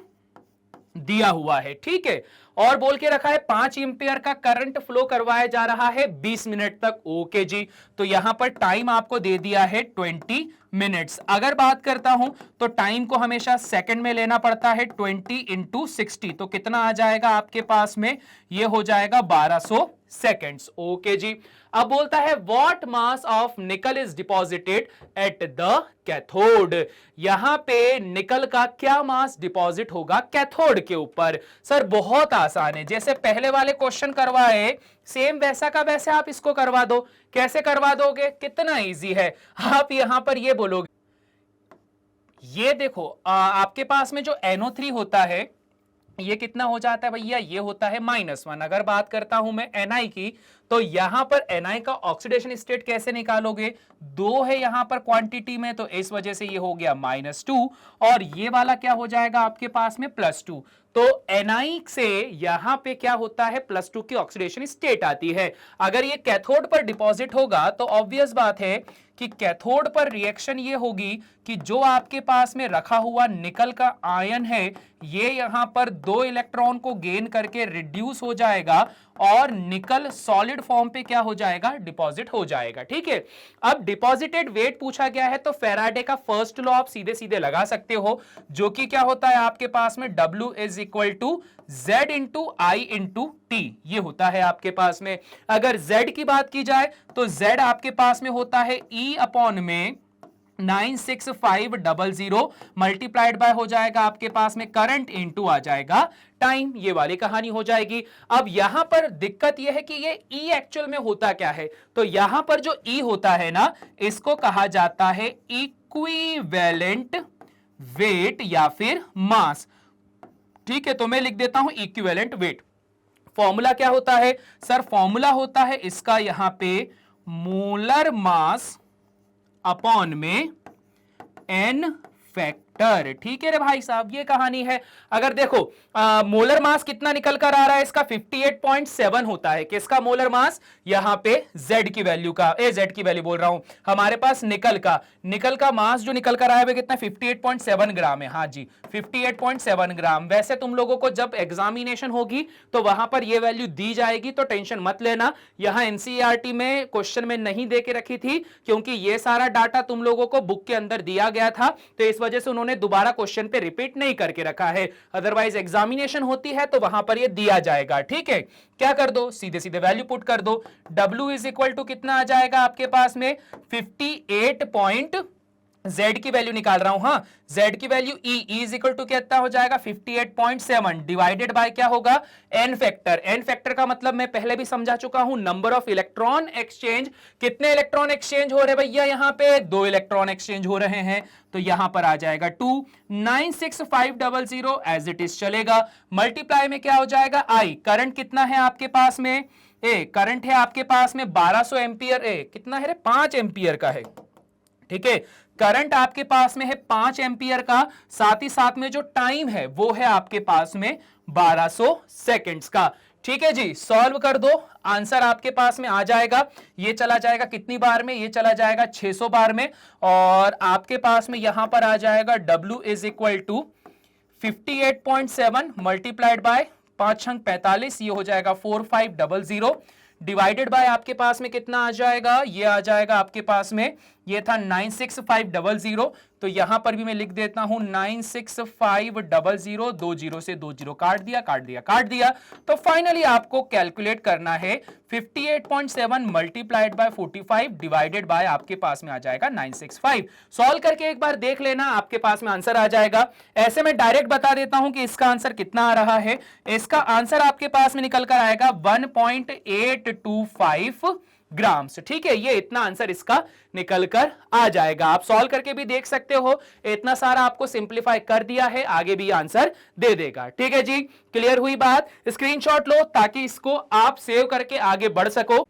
दिया हुआ है, ठीक है, और बोल के रखा है 5 एम्पियर का करंट फ्लो करवाया जा रहा है 20 मिनट तक, ओके जी। तो यहां पर टाइम आपको दे दिया है 20 मिनट्स। अगर बात करता हूं तो टाइम को हमेशा सेकंड में लेना पड़ता है, 20 × 60, तो कितना आ जाएगा आपके पास में, ये हो जाएगा 1200 सेकेंड्स, ओके जी। अब बोलता है व्हाट मास ऑफ निकल is deposited at the cathode, यहां पे निकल का क्या मास डिपॉजिट होगा कैथोड के ऊपर। सर बहुत आसान है, जैसे पहले वाले क्वेश्चन करवाए सेम वैसा का वैसे आप इसको करवा दो। कैसे करवा दोगे, कितना इजी है, आप यहां पर ये बोलोगे, ये देखो आपके पास में जो NO3 होता है ये कितना हो जाता है भैया, ये होता है -1। अगर बात करता हूं मैं Ni की, तो यहां पर Ni का ऑक्सीडेशन स्टेट कैसे निकालोगे, 2 है यहां पर क्वांटिटी में, तो इस वजह से ये हो गया -2, और ये वाला क्या हो जाएगा आपके पास में +2। तो Ni से यहां पे क्या होता है, +2 की ऑक्सीडेशन स्टेट आती है। अगर ये कैथोड पर डिपॉजिट होगा तो ऑब्वियस बात है कि कैथोड पर रिएक्शन ये होगी कि जो आपके पास में रखा हुआ निकल का आयन है ये यहां पर 2 इलेक्ट्रॉन को गेन करके रिड्यूस हो जाएगा और निकल सॉलिड फॉर्म पे क्या हो जाएगा, डिपॉजिट हो जाएगा, ठीक है। अब डिपॉजिटेड वेट पूछा गया है तो फैराडे का फर्स्ट लॉ आप सीधे सीधे लगा सकते हो, जो कि क्या होता है आपके पास में W = Z × I × T, ये होता है आपके पास में। अगर Z की बात की जाए तो Z आपके पास में होता है E/में 96500 मल्टीप्लाइड बाय हो जाएगा आपके पास में करंट इनटू आ जाएगा टाइम, ये वाली कहानी हो जाएगी। अब यहां पर दिक्कत यह है कि ये E एक्चुअल में होता क्या है, तो यहां पर जो E होता है ना, इसको कहा जाता है इक्विवेलेंट वेट या फिर मास, ठीक है। तो मैं लिख देता हूं इक्विवेलेंट वेट। फॉर्मूला क्या होता है सर, फॉर्मूला होता है इसका यहां पे मोलर मास अपॉन में n फैक्टर, ठीक है रे भाई साहब, ये कहानी है। अगर देखो मोलर मास कितना निकल कर आ रहा है इसका 58.7 होता है, किसका मोलर मास, यहां पे Z की वैल्यू का, Z की वैल्यू बोल रहा हूं, हमारे पास निकल का मास जो निकल कर आया है कितना 58.7 ग्राम है, हाँ जी 58.7 ग्राम। वैसे तुम लोगों को जब एग्जामिनेशन होगी तो वहां पर ये वैल्यू दी जाएगी, तो टेंशन मत लेना, यहां NCERT में क्वेश्चन में नहीं दे के रखी थी क्योंकि ये सारा डाटा तुम लोगों को बुक के अंदर दिया गया था, तो इस वजह से उन्होंने दोबारा क्वेश्चन पे रिपीट नहीं करके रखा है। अदरवाइज एग्जामिनेशन होती है तो वहां पर ये दिया जाएगा, ठीक है। क्या कर दो, सीधे सीधे वैल्यू पुट कर दो, W = कितना आ जाएगा आपके पास में 58.7 Z की वैल्यू निकाल रहा हूं, हाँ Z की value E is equal to कितना हो जाएगा 58.7 डिवाइडेड बाय क्या होगा n फैक्टर। n फैक्टर का मतलब मैं पहले भी समझा चुका हूं, नंबर ऑफ इलेक्ट्रॉन एक्सचेंज। कितने इलेक्ट्रॉन एक्सचेंज हो रहे भैया, यहां पे 2 इलेक्ट्रॉन एक्सचेंज हो रहे हैं, तो यहां पर आ जाएगा 2 96500 एज इट इज चलेगा। मल्टीप्लाई में क्या हो जाएगा I, करंट कितना है आपके पास में, ए करंट है आपके पास में 1200 एंपियर, ए कितना है रे 5 एंपियर का है, ठीक है। करंट आपके पास में है 5 एंपियर का, साथ ही साथ में जो टाइम है वो है आपके पास में 1200 सेकंड्स का। ठीक है जी, सॉल्व कर दो, आंसर आपके पास में आ जाएगा। ये चला जाएगा कितनी बार में, ये चला जाएगा 600 बार में, और आपके पास में यहां पर आ जाएगा W is equal to 58.7 multiplied by 5 छंग 45, ये हो जाएगा 4500 डिवाइडेड बाय आपके पास में कितना आ जाएगा, ये आ जाएगा आपके पास में, ये था 96500, तो यहां पर भी मैं लिख देता हूं 96500, 2 जीरो से 2 जीरो काट दिया काट दिया काट दिया, तो फाइनली आपको कैलकुलेट करना है 58.7 मल्टीप्लाइड बाय 45 डिवाइडेड बाय आपके पास में आ जाएगा 965। सॉल्व करके एक बार देख लेना, आपके पास में आंसर आ जाएगा। ऐसे में डायरेक्ट बता देता हूं कि इसका आंसर कितना आ रहा है। इसका आंसर आपके पास में निकल कर आएगा 1.825 ग्राम्स। ठीक है, ये इतना आंसर इसका निकल कर आ जाएगा। आप सॉल्व करके भी देख सकते हो, इतना सारा आपको सिंपलीफाई कर दिया है, आगे भी आंसर दे देगा। ठीक है जी, क्लियर हुई बात। स्क्रीनशॉट लो ताकि इसको आप सेव करके आगे बढ़ सको।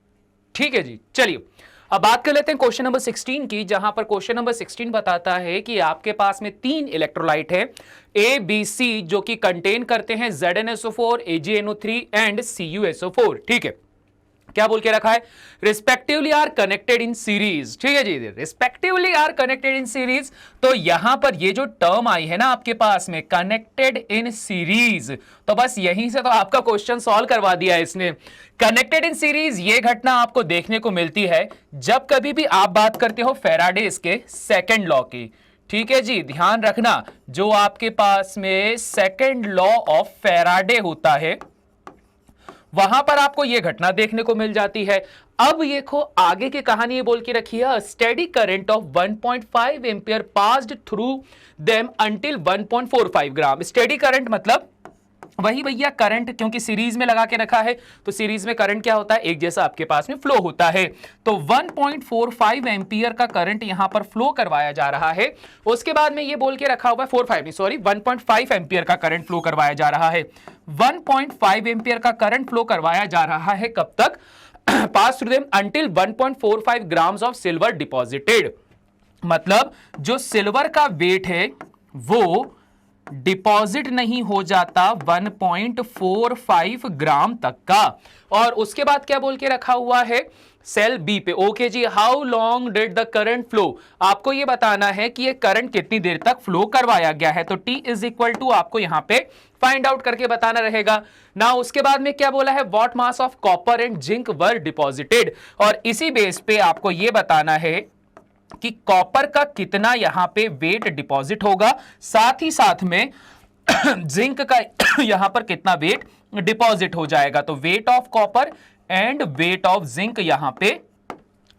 ठीक है जी, चलिए अब बात कर लेते हैं क्वेश्चन नंबर 16 की, जहां पर क्वेश्चन नंबर 16 बताता है कि आपके पास में 3 इलेक्ट्रोलाइट है A, B, C, जो कि कंटेन करते हैं ZnSO4, AgNO3 एंड CuSO4। ठीक है, क्या बोल के रखा है, respectively are connected in series. ठीक है जी, respectively are connected in series, तो यहां पर ये जो टर्म आई है ना आपके पास में कनेक्टेड इन सीरीज, तो बस यहीं से तो आपका क्वेश्चन सॉल्व करवा दिया है इसने। कनेक्टेड इन सीरीज ये घटना आपको देखने को मिलती है जब कभी भी आप बात करते हो फैराडेज के सेकंड लॉ की। ठीक है जी, ध्यान रखना, जो आपके पास में सेकंड लॉ ऑफ फैराडे होता है वहां पर आपको यह घटना देखने को मिल जाती है। अब देखो आगे की कहानी ये बोल के रखी है, steady current of 1.5 ampere passed through them until 1.45 gram. Steady current मतलब वही भैया करंट, क्योंकि सीरीज में लगा के रखा है तो सीरीज में करंट क्या होता है, एक जैसा आपके पास में फ्लो होता है। तो 1.45 एम्पियर का करंट यहां पर फ्लो करवाया जा रहा है। उसके बाद में ये बोल के रखा हुआ है 1.5 एम्पियर का करंट फ्लो करवाया जा रहा है। 1.5 एम्पियर का करंट फ्लो करवाया जा रहा है कब तक, pass through them until 1.45 grams of silver deposited. मतलब जो सिल्वर का वेट है वो डिपॉजिट नहीं हो जाता 1.45 ग्राम तक का। और उसके बाद क्या बोल के रखा हुआ है सेल बी पे, ओके जी, how long did the current flow, आपको ये बताना है कि ये करंट कितनी देर तक फ्लो करवाया गया है। तो T इज इक्वल टू आपको यहां पे फाइंड आउट करके बताना रहेगा ना। उसके बाद में क्या बोला है, what mass of copper and zinc were deposited, और इसी बेस पे आपको ये बताना है कि कॉपर का कितना यहां पे वेट डिपॉजिट होगा, साथ ही साथ में जिंक का यहां पर कितना वेट डिपॉजिट हो जाएगा। तो weight of copper and weight of zinc यहां पे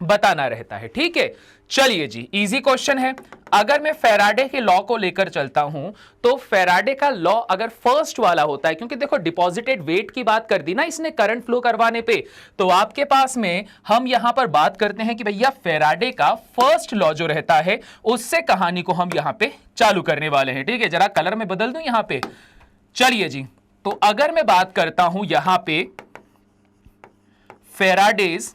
बताना रहता है। ठीक है, चलिए जी, इजी क्वेश्चन है। अगर मैं फैराडे के लॉ को लेकर चलता हूं तो फैराडे का लॉ अगर फर्स्ट वाला होता है, क्योंकि देखो डिपॉजिटेड वेट की बात कर दी ना इसने करंट फ्लो करवाने पे, तो आपके पास में हम यहां पर बात करते हैं कि भैया फैराडे का फर्स्ट लॉ जो रहता है उससे कहानी को हम यहां पे चालू करने वाले हैं। ठीक है, जरा कलर में बदल दूं यहां पे। चलिए जी, तो अगर मैं बात करता हूं यहां पे फैराडेज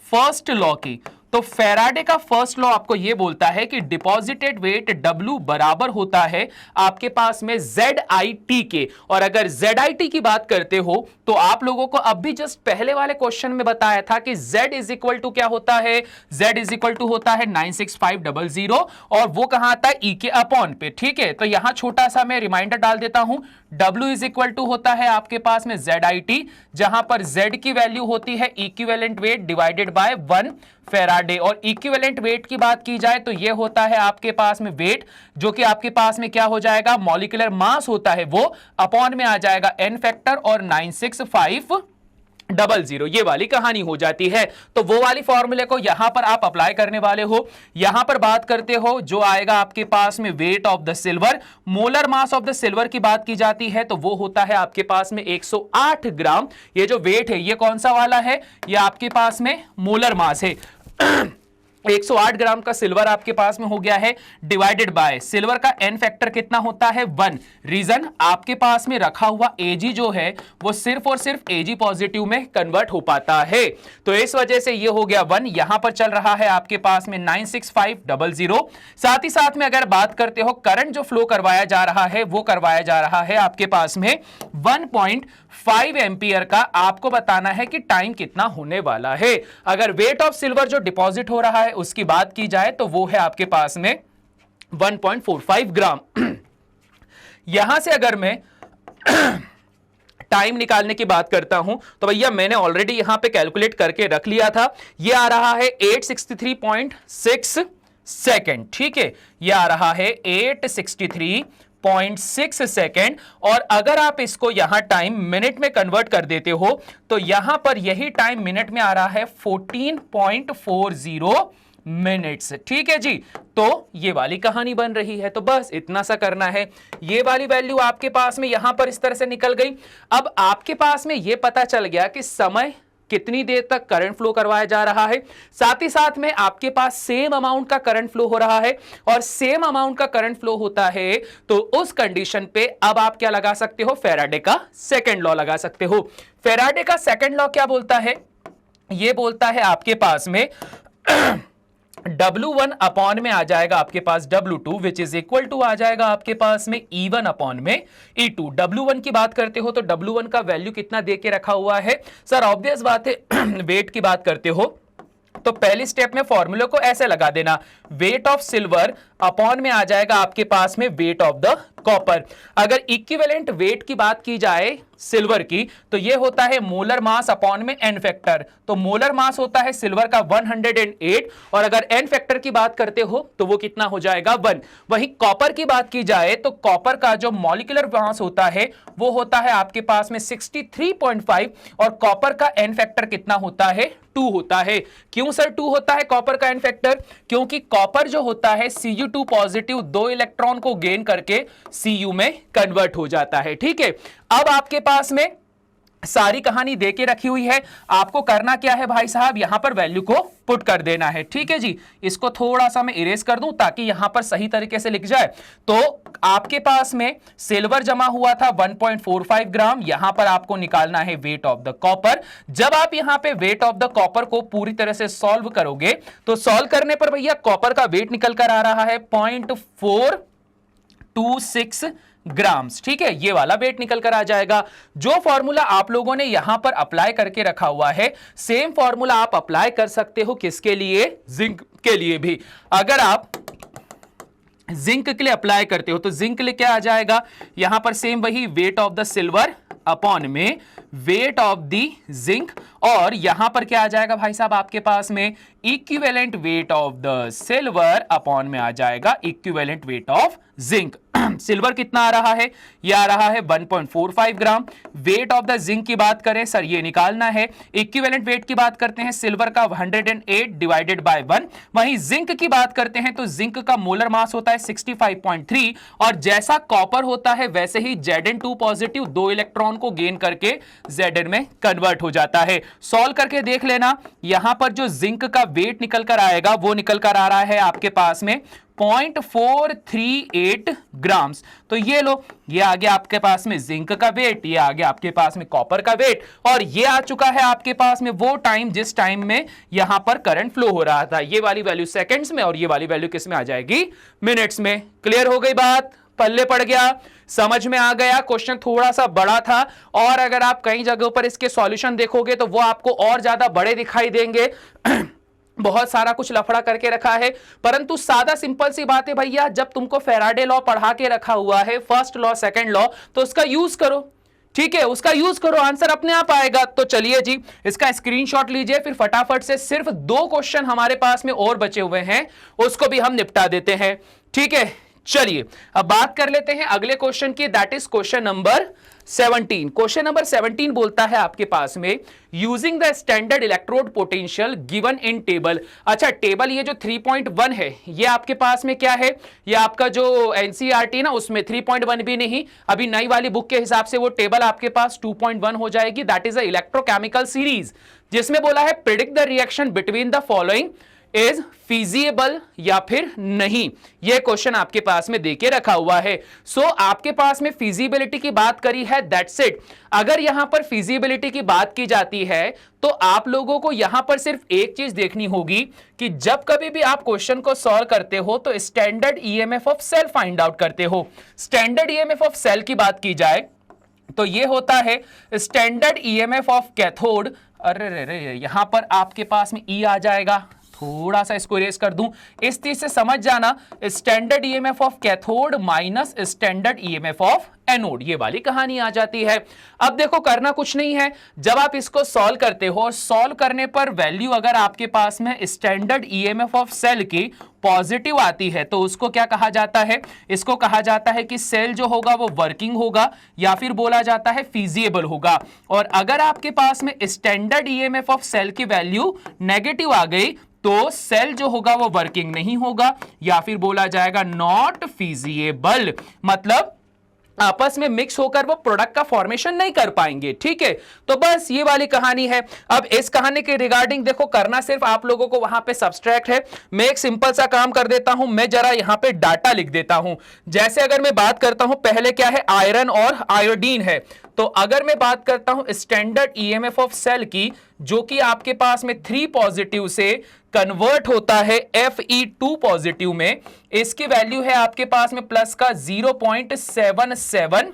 फर्स्ट लॉ की, तो फैराडे का फर्स्ट लॉ आपको यह बोलता है कि डिपॉजिटेड वेट W बराबर होता है आपके पास में ZIT के। और अगर ZIT की बात करते हो तो आप लोगों को अब भी जस्ट पहले वाले क्वेश्चन में बताया था कि Z इज इक्वल टू क्या होता है, Z इज इक्वल टू होता है 96500, और वो कहां आता है E के अपॉन पे। ठीक है, तो यहां छोटा सा मैं रिमाइंडर डाल देता हूं, W इज इक्वल टू होता है आपके पास में ZIT, जहां पर Z की वैल्यू होती है equivalent weight divided by 1 Faraday. और इक्विवेलेंट वेट की बात की जाए तो यह होता है आपके पास में वेट, जो कि आपके पास में क्या हो जाएगा, मॉलिक्यूलर मास होता है वो अपॉन में आ जाएगा n फैक्टर और 965 00, ये वाली कहानी हो जाती है। तो वो वाली फॉर्मूले को यहां पर आप अप्लाई करने वाले हो। यहां पर बात करते हो जो आएगा आपके पास में weight of the silver, molar mass of the silver की बात की जाती है तो वो होता है आपके पास में 108 ग्राम। ये जो वेट है ये कौन सा वाला है, ये आपके पास में मोलर मास है। 108 ग्राम का सिल्वर आपके पास में हो गया है, डिवाइडेड बाय सिल्वर का एन फैक्टर कितना होता है 1। रीजन आपके पास में रखा हुआ एजी जो है वो सिर्फ और सिर्फ एजी पॉजिटिव में कन्वर्ट हो पाता है, तो इस वजह से ये हो गया 1। यहां पर चल रहा है आपके पास में 96500। साथ ही साथ में अगर बात करते हो करंट जो फ्लो करवाया जा रहा है वो करवाया जा रहा है आपके पास में 1.5 एम्पियर का। आपको बताना है कि टाइम कितना होने वाला है। अगर वेट ऑफ सिल्वर जो डिपॉजिट हो रहा है उसकी बात की जाए तो वो है आपके पास में 1.45 ग्राम। यहां से अगर मैं टाइम निकालने की बात करता हूं तो भैया मैंने ऑलरेडी यहां पे कैलकुलेट करके रख लिया था। ये आ रहा है 863.6 सेकेंड, ठीक है, ये आ रहा है 863.6 सेकेंड। और अगर आप इसको यहां टाइम मिनट में कन्वर्ट कर देते हो तो यहां पर यही टाइम मिनट में आ रहा है 14.40 मिनट्स, ठीक है जी। तो ये वाली कहानी बन रही है, तो बस इतना सा करना है। ये वाली वैल्यू आपके पास में यहां पर इस तरह से निकल गई। अब आपके पास में ये पता चल गया कि समय कितनी देर तक करंट फ्लो करवाया जा रहा है, साथ ही साथ में आपके पास सेम अमाउंट का करंट फ्लो हो रहा है और सेम अमाउंट का करंट फ्लो होता है तो उस कंडीशन पे अब आप क्या लगा सकते हो, फैराडे का सेकंड लॉ लगा सकते हो। फैराडे का सेकंड लॉ क्या बोलता है, ये बोलता है आपके पास में W1 अपॉन में आ जाएगा आपके पास W2 which is equal to आ जाएगा आपके पास में E1 अपॉन में E2। W1 की बात करते हो तो W1 का वैल्यू कितना दे के रखा हुआ है सर, ऑब्वियस बात है वेट की बात करते हो तो पहली स्टेप में फॉर्मूले को ऐसे लगा देना, वेट ऑफ सिल्वर अपॉन में आ जाएगा आपके पास में वेट ऑफ द कॉपर। अगर इक्विवेलेंट वेट की बात की जाए सिल्वर की तो यह होता है मोलर मास अपॉन में एन फैक्टर। तो मोलर मास होता है सिल्वर का 108 और अगर एन फैक्टर की बात करते हो तो वो कितना हो जाएगा 1। वहीं कॉपर की बात की जाए तो कॉपर का जो मॉलिक्यूलर मास होता है वो होता है आपके पास में 63.5 और कॉपर का एन फैक्टर कितना होता है 2 होता है। क्यों सर 2 होता है कॉपर का एन फैक्टर, क्योंकि कॉपर जो होता है Cu2 पॉजिटिव 2 इलेक्ट्रॉन को गेन करके Cu में कन्वर्ट हो जाता है, ठीक है। अब आपके पास में सारी कहानी देके रखी हुई है, आपको करना क्या है भाई साहब, यहां पर वैल्यू को पुट कर देना है, ठीक है जी। इसको थोड़ा सा मैं इरेज कर दूं ताकि यहां पर सही तरीके से लिख जाए। तो आपके पास में सिल्वर जमा हुआ था 1.45 ग्राम, यहां पर आपको निकालना है वेट ऑफ द कॉपर। जब आप यहां पे वेट ऑफ द कॉपर को पूरी तरह से सॉल्व करोगे तो सॉल्व करने पर भैया कॉपर का वेट निकल कर आ रहा है 0.426 ग्राम्स, ठीक है, ये वाला वेट निकल कर आ जाएगा। जो फॉर्मूला आप लोगों ने यहां पर अप्लाई करके रखा हुआ है सेम फॉर्मूला आप अप्लाई कर सकते हो किसके लिए, जिंक के लिए भी। अगर आप जिंक के लिए अप्लाई करते हो तो जिंक के लिए क्या आ जाएगा, यहां पर सेम वही weight of the silver upon में वेट ऑफ द जिंक और यहां पर क्या आ जाएगा भाई साहब आपके पास में equivalent weight of the silver upon में आ जाएगा equivalent weight of zinc. Silver कितना आ रहा है, ये आ रहा है 1.45 ग्राम। वेट ऑफ द जिंक की बात करें सर ये निकालना है, इक्विवेलेंट वेट की बात करते हैं सिल्वर का 108 डिवाइडेड बाय 1। वहीं जिंक की बात करते हैं तो जिंक का मोलर मास होता है 65.3 और जैसा कॉपर होता है वैसे ही Zn2 पॉजिटिव 2 इलेक्ट्रॉन को गेन करके Zn में कन्वर्ट हो जाता है। सॉल्व करके देख लेना, यहां पर जो जिंक का वेट निकल कर आएगा वो निकल कर आ रहा है आपके पास में 0.438 ग्राम्स। तो ये लो, ये आ गया आपके पास में जिंक का वेट, ये आ गया आपके पास में कॉपर का वेट और ये आ चुका है आपके पास में वो टाइम जिस टाइम में यहां पर करंट फ्लो हो रहा था। ये वाली वैल्यू सेकंड्स में और ये वाली वैल्यू किस में आ जाएगी, मिनट्स में। क्लियर हो गई बात, पल्ले पड़ गया, समझ में आ गया। क्वेश्चन थोड़ा सा बड़ा था और अगर आप कई जगहों पर इसके सॉल्यूशन देखोगे तो वो आपको और ज्यादा बड़े दिखाई देंगे बहुत सारा कुछ लफड़ा करके रखा है, परंतु सादा सिंपल सी बात है भैया, जब तुमको फैराडे लॉ पढ़ा के रखा हुआ है, फर्स्ट लॉ सेकंड लॉ, तो उसका यूज करो, ठीक है, उसका यूज करो, आंसर अपने आप आएगा। तो चलिए जी इसका स्क्रीनशॉट लीजिए, फिर फटाफट से सिर्फ 2 क्वेश्चन हमारे पास में और बचे हुए हैं उसको भी हम निपटा देते हैं, ठीक है। चलिए अब बात कर लेते हैं अगले क्वेश्चन की, that is question number 17। Question number 17 बोलता है आपके पास में using the standard electrode potential given in table. अच्छा, टेबल ये जो 3.1 है ये आपके पास में क्या है, ये आपका जो एनसीईआरटी ना उसमें 3.1 भी नहीं, अभी नई वाली बुक के हिसाब से वो टेबल आपके पास 2.1 हो जाएगी। That is a electrochemical series, जिसमें बोला है predict the reaction between the following is feasible या फिर नहीं। यह क्वेश्चन आपके पास में देके रखा हुआ है। सो आपके पास में फीजिबिलिटी की बात करी है, दैट्स इट। अगर यहां पर फीजिबिलिटी की बात की जाती है तो आप लोगों को यहां पर सिर्फ एक चीज देखनी होगी कि जब कभी भी आप क्वेश्चन को सॉल्व करते हो तो standard EMF of cell find out करते हो। स्टैंडर्ड ईएमएफ ऑफ सेल की बात की जाए तो यह होता है स्टैंडर्ड ईएमएफ ऑफ कैथोड। अरे रे रे, यहां पर आपके पास में ई आ जाएगा, थोड़ा सा इसको इरेज कर दूं, इस चीज से समझ जाना standard EMF of cathode minus standard EMF of anode, ये वाली कहानी आ जाती है। अब देखो करना कुछ नहीं है, जब आप इसको सॉल्व करते हो और सॉल्व करने पर वैल्यू अगर आपके पास में स्टैंडर्ड ईएमएफ ऑफ सेल की पॉजिटिव आती है तो उसको क्या कहा जाता है, इसको कहा जाता है कि सेल जो होगा वो वर्किंग होगा या फिर बोला जाता है फीजिएबल होगा। और अगर आपके पास में स्टैंडर्ड ईएमएफ ऑफ सेल की वैल्यू नेगेटिव आ गई तो सेल जो होगा वो वर्किंग नहीं होगा या फिर बोला जाएगा नॉट फीजिएबल, मतलब आपस में मिक्स होकर वो प्रोडक्ट का फॉर्मेशन नहीं कर पाएंगे। ठीक है, तो बस ये वाली कहानी है। अब इस कहानी के रिगार्डिंग देखो करना सिर्फ आप लोगों को वहां पे सब्सट्रैक्ट है। मैं एक सिंपल सा काम कर देता हूं, मैं जरा यहां पे डाटा लिख देता हूं। जैसे अगर मैं बात करता हूं पहले क्या है, आयरन और आयोडीन है, तो अगर मैं बात करता हूं स्टैंडर्ड ईएमएफ ऑफ सेल की जो कि आपके पास में 3 पॉजिटिव से कन्वर्ट होता है Fe2 पॉजिटिव में, इसकी वैल्यू है आपके पास में प्लस का 0.77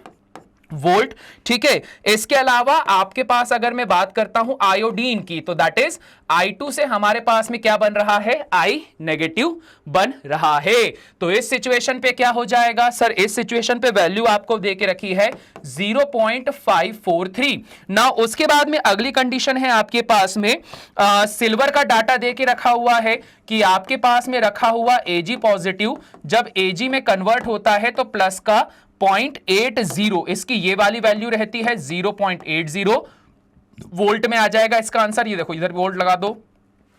वोल्ट। ठीक है, इसके अलावा आपके पास अगर मैं बात करता हूं आयोडीन की तो दैट इज I2 से हमारे पास में क्या बन रहा है, I नेगेटिव बन रहा है। तो इस सिचुएशन पे क्या हो जाएगा सर, इस सिचुएशन पे वैल्यू आपको दे के रखी है 0.543। ना उसके बाद में अगली कंडीशन है आपके पास में सिल्वर का डाटा दे के रखा हुआ है कि आपके पास में रखा हुआ Ag पॉजिटिव जब Ag में कन्वर्ट होता है तो प्लस का 0.80, इसकी ये वाली वैल्यू रहती है 0.80 वोल्ट में आ जाएगा इसका आंसर। ये देखो इधर भी वोल्ट लगा दो,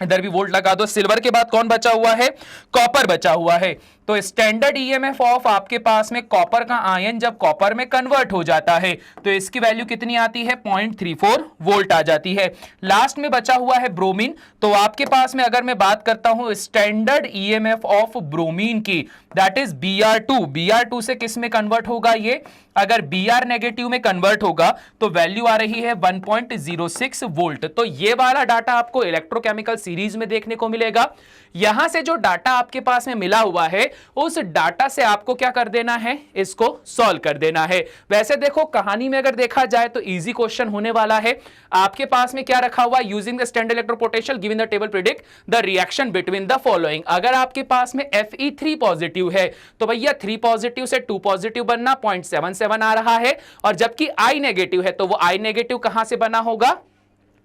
इधर भी वोल्ट लगा दो। सिल्वर के बाद कौन बचा हुआ है, कॉपर बचा हुआ है। तो स्टैंडर्ड ईएमएफ ऑफ आपके पास में कॉपर का आयन जब कॉपर में कन्वर्ट हो जाता है तो इसकी वैल्यू कितनी आती है, 0.34 वोल्ट आ जाती है। लास्ट में बचा हुआ है ब्रोमीन, तो आपके पास में अगर मैं बात करता हूं स्टैंडर्ड ईएमएफ ऑफ ब्रोमीन की दैट इज Br2। Br2 से किस में कन्वर्ट होगा, ये अगर Br नेगेटिव में कन्वर्ट होगा तो वैल्यू आ रही है 1.06 वोल्ट। तो ये वाला डाटा आपको इलेक्ट्रोकेमिकल सीरीज में देखने को मिलेगा। यहां से जो डाटा आपके पास में मिला हुआ है उस डाटा से आपको क्या कर देना है, इसको सॉल्व कर देना है। वैसे देखो कहानी में अगर देखा जाए तो इजी क्वेश्चन होने वाला है। आपके पास में क्या रखा हुआ, using the standard इलेक्ट्रोपोटेंशियल given the table predict the reaction between the following. अगर आपके पास में Fe3 पॉजिटिव है तो भैया 3 पॉजिटिव से 2 पॉजिटिव बनना 0.77 आ रहा है, और जबकि I नेगेटिव है तो वो I नेगेटिव कहां से बना होगा,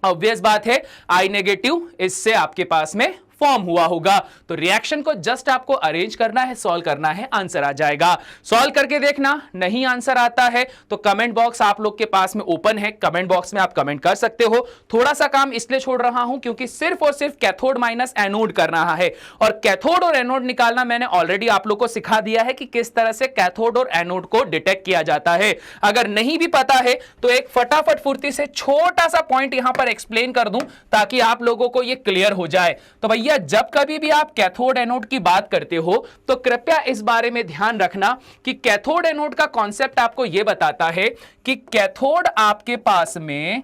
ऑब्वियस बात है I नेगेटिव इससे आपके पास में फॉर्म हुआ होगा। तो रिएक्शन को जस्ट आपको अरेंज करना है, सॉल्व करना है, आंसर आ जाएगा। सॉल्व करके देखना, नहीं आंसर आता है तो कमेंट बॉक्स आप लोग के पास में ओपन है, कमेंट बॉक्स में आप कमेंट कर सकते हो। थोड़ा सा काम इसलिए छोड़ रहा हूं क्योंकि सिर्फ और सिर्फ कैथोड माइनस एनोड करना है, और कैथोड और एनोड निकालना मैंने ऑलरेडी आप लोग को सिखा दिया है कि किस तरह से कैथोड और एनोड को डिटेक्ट किया जाता है। अगर नहीं भी पता है तो एक फटाफट फुर्ती से छोटा सा पॉइंट यहां पर एक्सप्लेन कर दूं ताकि आप लोगों को यह क्लियर हो जाए। तो भैया जब कभी भी आप कैथोड एनोड की बात करते हो तो कृपया इस बारे में ध्यान रखना कि कैथोड एनोड का कॉन्सेप्ट आपको यह बताता है कि कैथोड आपके पास में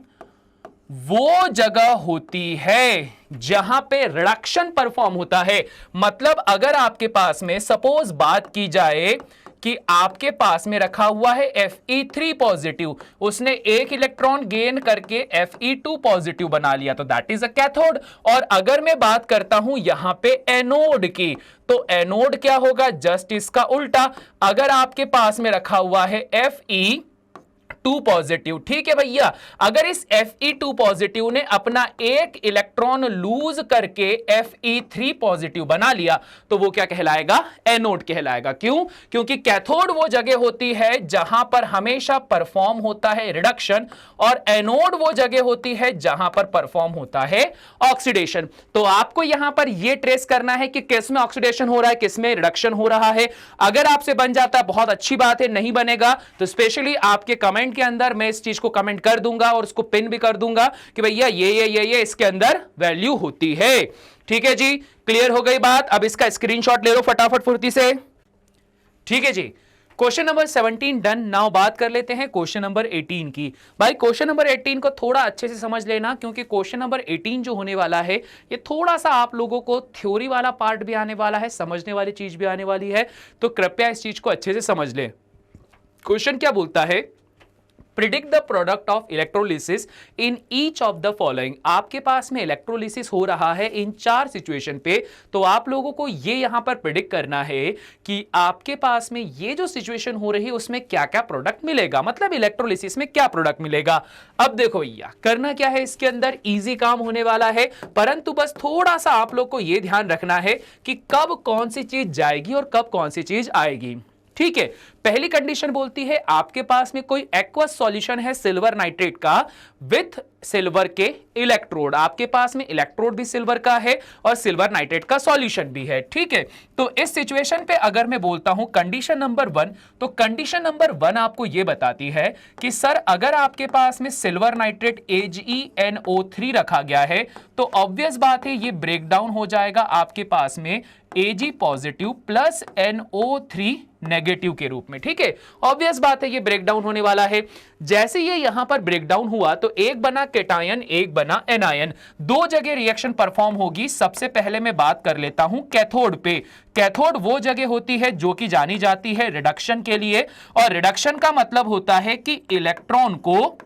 वो जगह होती है जहां पे रिडक्शन परफॉर्म होता है। मतलब अगर आपके पास में सपोज बात की जाए कि आपके पास में रखा हुआ है Fe3 पॉजिटिव, उसने एक इलेक्ट्रॉन गेन करके Fe2 पॉजिटिव बना लिया तो दैट इज अ कैथोड। और अगर मैं बात करता हूं यहां पे एनोड की तो एनोड क्या होगा, जस्ट इसका उल्टा। अगर आपके पास में रखा हुआ है Fe टू पॉजिटिव, ठीक है भैया। अगर इस Fe2 पॉजिटिव ने अपना एक इलेक्ट्रॉन लूज करके Fe3 पॉजिटिव बना लिया तो वो क्या कहलाएगा? एनोड कहलाएगा। क्यों? क्योंकि कैथोड वो जगह होती है जहां पर हमेशा परफॉर्म होता है रिडक्शन, और एनोड वो जगह होती है जहां पर परफॉर्म होता है ऑक्सीडेशन। तो आपको यहां पर यह ट्रेस करना है कि किस में ऑक्सीडेशन हो रहा है, किस में रिडक्शन हो रहा है। अगर आपसे बन जाता है बहुत अच्छी बात है, नहीं बनेगा तो स्पेशली आपके कमेंट के अंदर मैं इस चीज को कमेंट कर दूंगा और उसको पिन भी कर दूंगा कि भैया ये इसके अंदर वैल्यू होती है। ठीक है जी, क्लियर हो गई बात। अब इसका स्क्रीनशॉट ले लो फटाफट फुर्ती से। ठीक है जी, क्वेश्चन नंबर 17 डन। नाउ बात कर लेते हैं क्वेश्चन नंबर 18 की। भाई क्वेश्चन नंबर 18 को थोड़ा अच्छे से समझ लेना, क्योंकि क्वेश्चन नंबर 18 जो होने वाला है ये थोड़ा सा आप लोगों को थ्योरी वाला पार्ट भी आने वाला है, समझने वाली चीज भी आने वाली है, तो कृपया इस चीज को अच्छे से समझ ले। क्वेश्चन क्या बोलता है? Predict the product of electrolysis in each of the following. आपके पास में इलेक्ट्रोलिसिस हो रहा है इन 4 सिचुएशन पे, तो आप लोगों को ये यहां पर प्रिडिक्ट करना है कि आपके पास में ये जो सिचुएशन हो रही है उसमें क्या क्या प्रोडक्ट मिलेगा, मतलब इलेक्ट्रोलिसिस में क्या प्रोडक्ट मिलेगा। अब देखो भैया करना क्या है, इसके अंदर इजी काम होने वाला है, परंतु बस थोड़ा सा आप लोग को यह ध्यान रखना है कि कब कौन सी चीज जाएगी और कब कौन सी चीज आएगी। ठीक है, पहली कंडीशन बोलती है आपके पास में कोई एक्वस सॉल्यूशन है सिल्वर नाइट्रेट का विथ सिल्वर के इलेक्ट्रोड। आपके पास में इलेक्ट्रोड भी सिल्वर का है और सिल्वर नाइट्रेट का सॉल्यूशन भी है। ठीक है, तो इस सिचुएशन पे अगर मैं बोलता हूं कंडीशन नंबर 1, तो कंडीशन नंबर 1 आपको यह बताती है कि सर अगर आपके पास में सिल्वर नाइट्रेट AgNO3 रखा गया है तो ऑब्वियस बात है ये ब्रेक डाउन हो जाएगा आपके पास में Ag positive plus NO3 negative के रूप में। ठीक है, ऑब्वियस बात है ये ब्रेक डाउन होने वाला है। जैसे ये यहां पर ब्रेक डाउन हुआ तो एक बना केटायन, एक बना एनायन, दो जगह रिएक्शन परफॉर्म होगी। सबसे पहले मैं बात कर लेता हूं कैथोड पे। कैथोड वो जगह होती है जो कि जानी जाती है रिडक्शन के लिए, और रिडक्शन का मतलब होता है कि इलेक्ट्रॉन को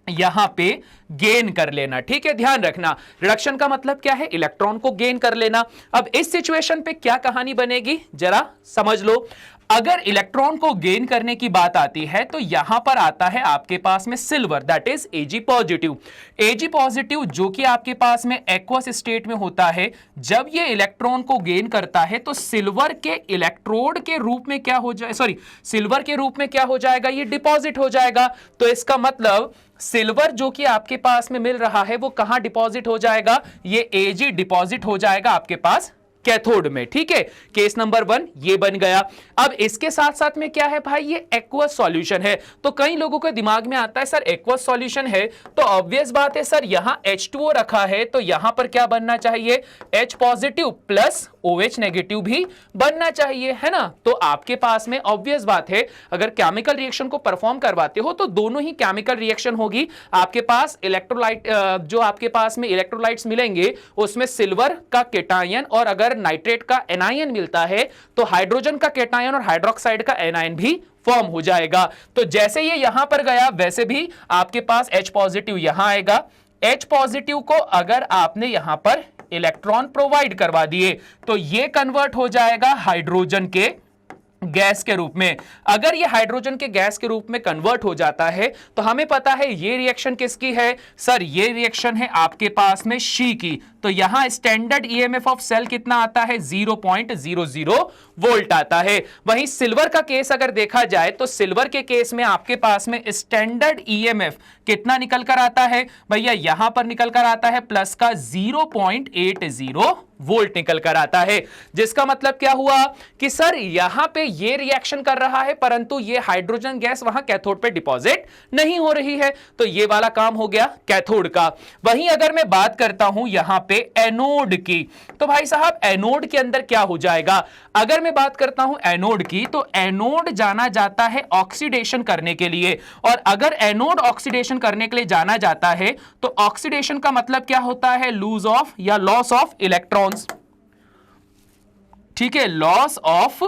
यहां पे गेन कर लेना। ठीक है, ध्यान रखना, रिडक्शन का मतलब क्या है? इलेक्ट्रॉन को गेन कर लेना। अब इस सिचुएशन पे क्या कहानी बनेगी जरा समझ लो। अगर इलेक्ट्रॉन को गेन करने की बात आती है तो यहां पर आता है आपके पास में silver, that is Ag positive. Ag positive जो कि आपके पास में एक्वस स्टेट में होता है, जब ये इलेक्ट्रॉन को गेन करता है तो सिल्वर के इलेक्ट्रोड के रूप में क्या हो जाए, सिल्वर के रूप में क्या हो जाएगा? ये डिपॉजिट हो जाएगा। तो इसका मतलब सिल्वर जो कि आपके पास में मिल रहा है वो कहां डिपॉजिट हो जाएगा? ये Ag डिपॉजिट हो जाएगा आपके पास कैथोड में। ठीक है, केस नंबर 1 ये बन गया। अब इसके साथ साथ में क्या है भाई? ये एक्वस सॉल्यूशन है। तो कई लोगों के दिमाग में आता है सर एक्वस सॉल्यूशन है तो ऑब्वियस बात है सर यहां H2O रखा है तो यहां पर क्या बनना चाहिए? H positive plus OH negative भी बनना चाहिए, है ना। तो आपके पास में ऑब्वियस बात है अगर केमिकल रिएक्शन को परफॉर्म करवाते हो तो दोनों ही केमिकल रिएक्शन होगी। आपके पास इलेक्ट्रोलाइट जो आपके पास में इलेक्ट्रोलाइट्स मिलेंगे उसमें सिल्वर का केटायन और अगर नाइट्रेट का एनायन मिलता है तो हाइड्रोजन का केटायन और हाइड्रोक्साइड का एनायन भी फॉर्म हो जाएगा। तो जैसे ये यहां पर गया वैसे भी आपके पास H पॉजिटिव यहां आएगा। H पॉजिटिव को अगर आपने यहां पर इलेक्ट्रॉन प्रोवाइड करवा दिए तो ये कन्वर्ट हो जाएगा हाइड्रोजन के गैस के रूप में। अगर ये हाइड्रोजन के गैस के रूप में कन्वर्ट हो जाता है तो हमें पता है ये रिएक्शन किसकी है? सर ये रिएक्शन है आपके पास में शी की। तो यहां स्टैंडर्ड ईएमएफ ऑफ सेल कितना आता है? 0.00 वोल्ट आता है। वहीं सिल्वर का केस अगर देखा जाए तो सिल्वर के केस में आपके पास में स्टैंडर्ड ईएमएफ कितना निकल कर आता है भैया? यहां पर निकल कर आता है प्लस का 0.80 वोल्ट निकल कर आता है। जिसका मतलब क्या हुआ कि सर यहां पे ये रिएक्शन कर रहा है परंतु ये हाइड्रोजन गैस वहां कैथोड पे डिपॉजिट नहीं हो रही है। तो ये वाला काम हो गया कैथोड का। वहीं अगर मैं बात करता हूं यहां पे एनोड की, तो भाई साहब एनोड के अंदर क्या हो जाएगा? अगर मैं बात करता हूं एनोड की तो एनोड जाना जाता है ऑक्सीडेशन करने के लिए, और अगर एनोड ऑक्सीडेशन करने के लिए जाना जाता है तो ऑक्सीडेशन का मतलब क्या होता है? लूज ऑफ या लॉस ऑफ इलेक्ट्रॉन्स। ठीक है, लॉस ऑफ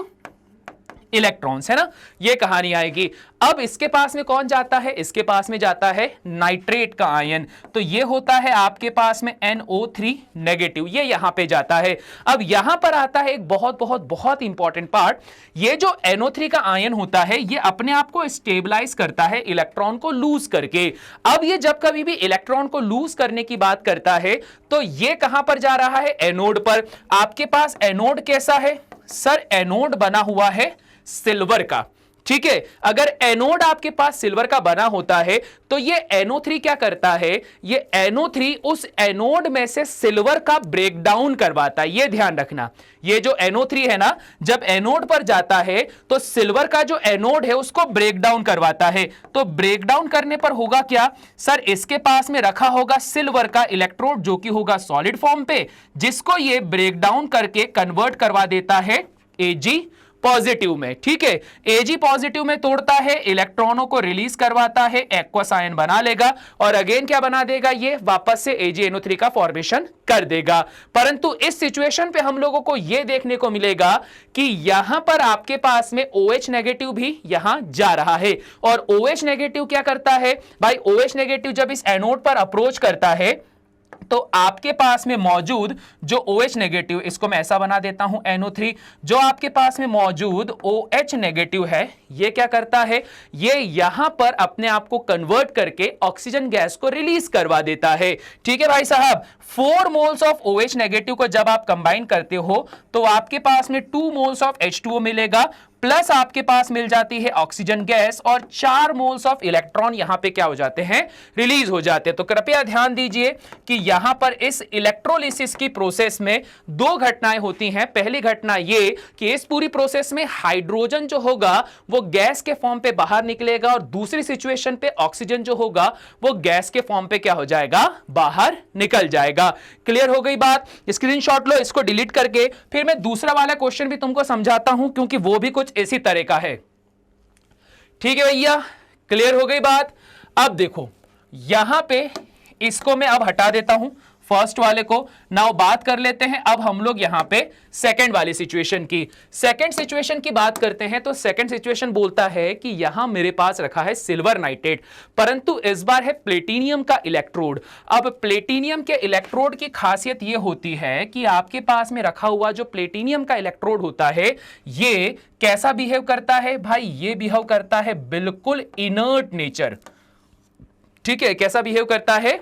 इलेक्ट्रॉन्स, है ना, ये कहानी आएगी। अब इसके पास में कौन जाता है, इसके पास में जाता है नाइट्रेट का आयन, तो ये होता है आपके पास में NO3 नेगेटिव, ये यहां पे जाता है। अब यहां पर आता है एक बहुत बहुत बहुत इंपॉर्टेंट पार्ट, ये जो NO3 का आयन होता है ये अपने आप को स्टेबलाइज करता है इलेक्ट्रॉन को लूज करके। अब ये जब कभी भी इलेक्ट्रॉन को लूज करने की बात करता है तो ये कहां पर जा रहा है, एनोड पर। आपके पास एनोड कैसा है सर, एनोड बना हुआ है सिल्वर का, ठीक है। अगर एनोड आपके पास सिल्वर का बना होता है तो ये NO3 क्या करता है, ये NO3 उस एनोड में से सिल्वर का ब्रेकडाउन करवाता है। ये ध्यान रखना, ये जो NO3 है ना, जब एनोड पर जाता है तो सिल्वर का जो एनोड है उसको ब्रेकडाउन करवाता है। तो ब्रेकडाउन करने पर होगा क्या सर, इसके पास में रखा होगा सिल्वर का इलेक्ट्रोड जो कि होगा सॉलिड फॉर्म पे, जिसको ये ब्रेकडाउन करके कन्वर्ट करवा देता है Ag पॉजिटिव में, ठीक है। Ag पॉजिटिव में तोड़ता है, इलेक्ट्रॉनों को रिलीज करवाता है, एक्वस आयन बना लेगा और अगेन क्या बना देगा, ये वापस से AgNO3 का फॉर्मेशन कर देगा। परंतु इस सिचुएशन पे हम लोगों को यह देखने को मिलेगा कि यहां पर आपके पास में OH नेगेटिव भी यहां जा रहा है। और OH नेगेटिव क्या करता है भाई, OH नेगेटिव जब इस एनोड पर अप्रोच करता है तो आपके पास में मौजूद जो OH नेगेटिव, इसको मैं ऐसा बना देता हूं NO3, जो आपके पास में मौजूद OH नेगेटिव है, ये क्या करता है, ये यहां पर अपने आप को कन्वर्ट करके ऑक्सीजन गैस को रिलीज करवा देता है, ठीक है भाई साहब। 4 मोल्स ऑफ OH नेगेटिव को जब आप कंबाइन करते हो तो आपके पास में 2 मोल्स ऑफ H2O मिलेगा, प्लस आपके पास मिल जाती है ऑक्सीजन गैस और 4 मोल्स ऑफ इलेक्ट्रॉन यहां पे क्या हो जाते हैं, रिलीज हो जाते हैं। तो कृपया ध्यान दीजिए कि यहां पर इस इलेक्ट्रोलिसिस की प्रोसेस में 2 घटनाएं होती हैं। पहली घटना ये कि इस पूरी प्रोसेस में हाइड्रोजन जो होगा वो गैस के फॉर्म पे बाहर निकलेगा और दूसरी सिचुएशन पे ऑक्सीजन जो होगा वो गैस के फॉर्म पे क्या हो जाएगा, बाहर निकल जाएगा। क्लियर हो गई बात, स्क्रीनशॉट लो, इसको डिलीट करके फिर मैं दूसरा वाला क्वेश्चन भी तुमको समझाता हूं क्योंकि वो भी कुछ इसी तरह का है, ठीक है भैया। क्लियर हो गई बात। अब देखो यहां पे इसको मैं अब हटा देता हूं, फर्स्ट वाले को। नाउ बात कर लेते हैं अब हम लोग यहां पे सेकंड वाली सिचुएशन की। सेकंड सिचुएशन की बात करते हैं तो सेकंड सिचुएशन बोलता है कि यहां मेरे पास रखा है सिल्वर नाइट्रेट, परंतु इस बार है प्लेटिनियम का इलेक्ट्रोड। अब प्लेटिनियम के इलेक्ट्रोड की खासियत यह होती है कि आपके पास में रखा हुआ जो प्लेटिनियम का इलेक्ट्रोड होता है ये कैसा बिहेव करता है भाई, ये बिहेव करता है बिल्कुल इनर्ट नेचर, ठीक है। कैसा बिहेव करता है,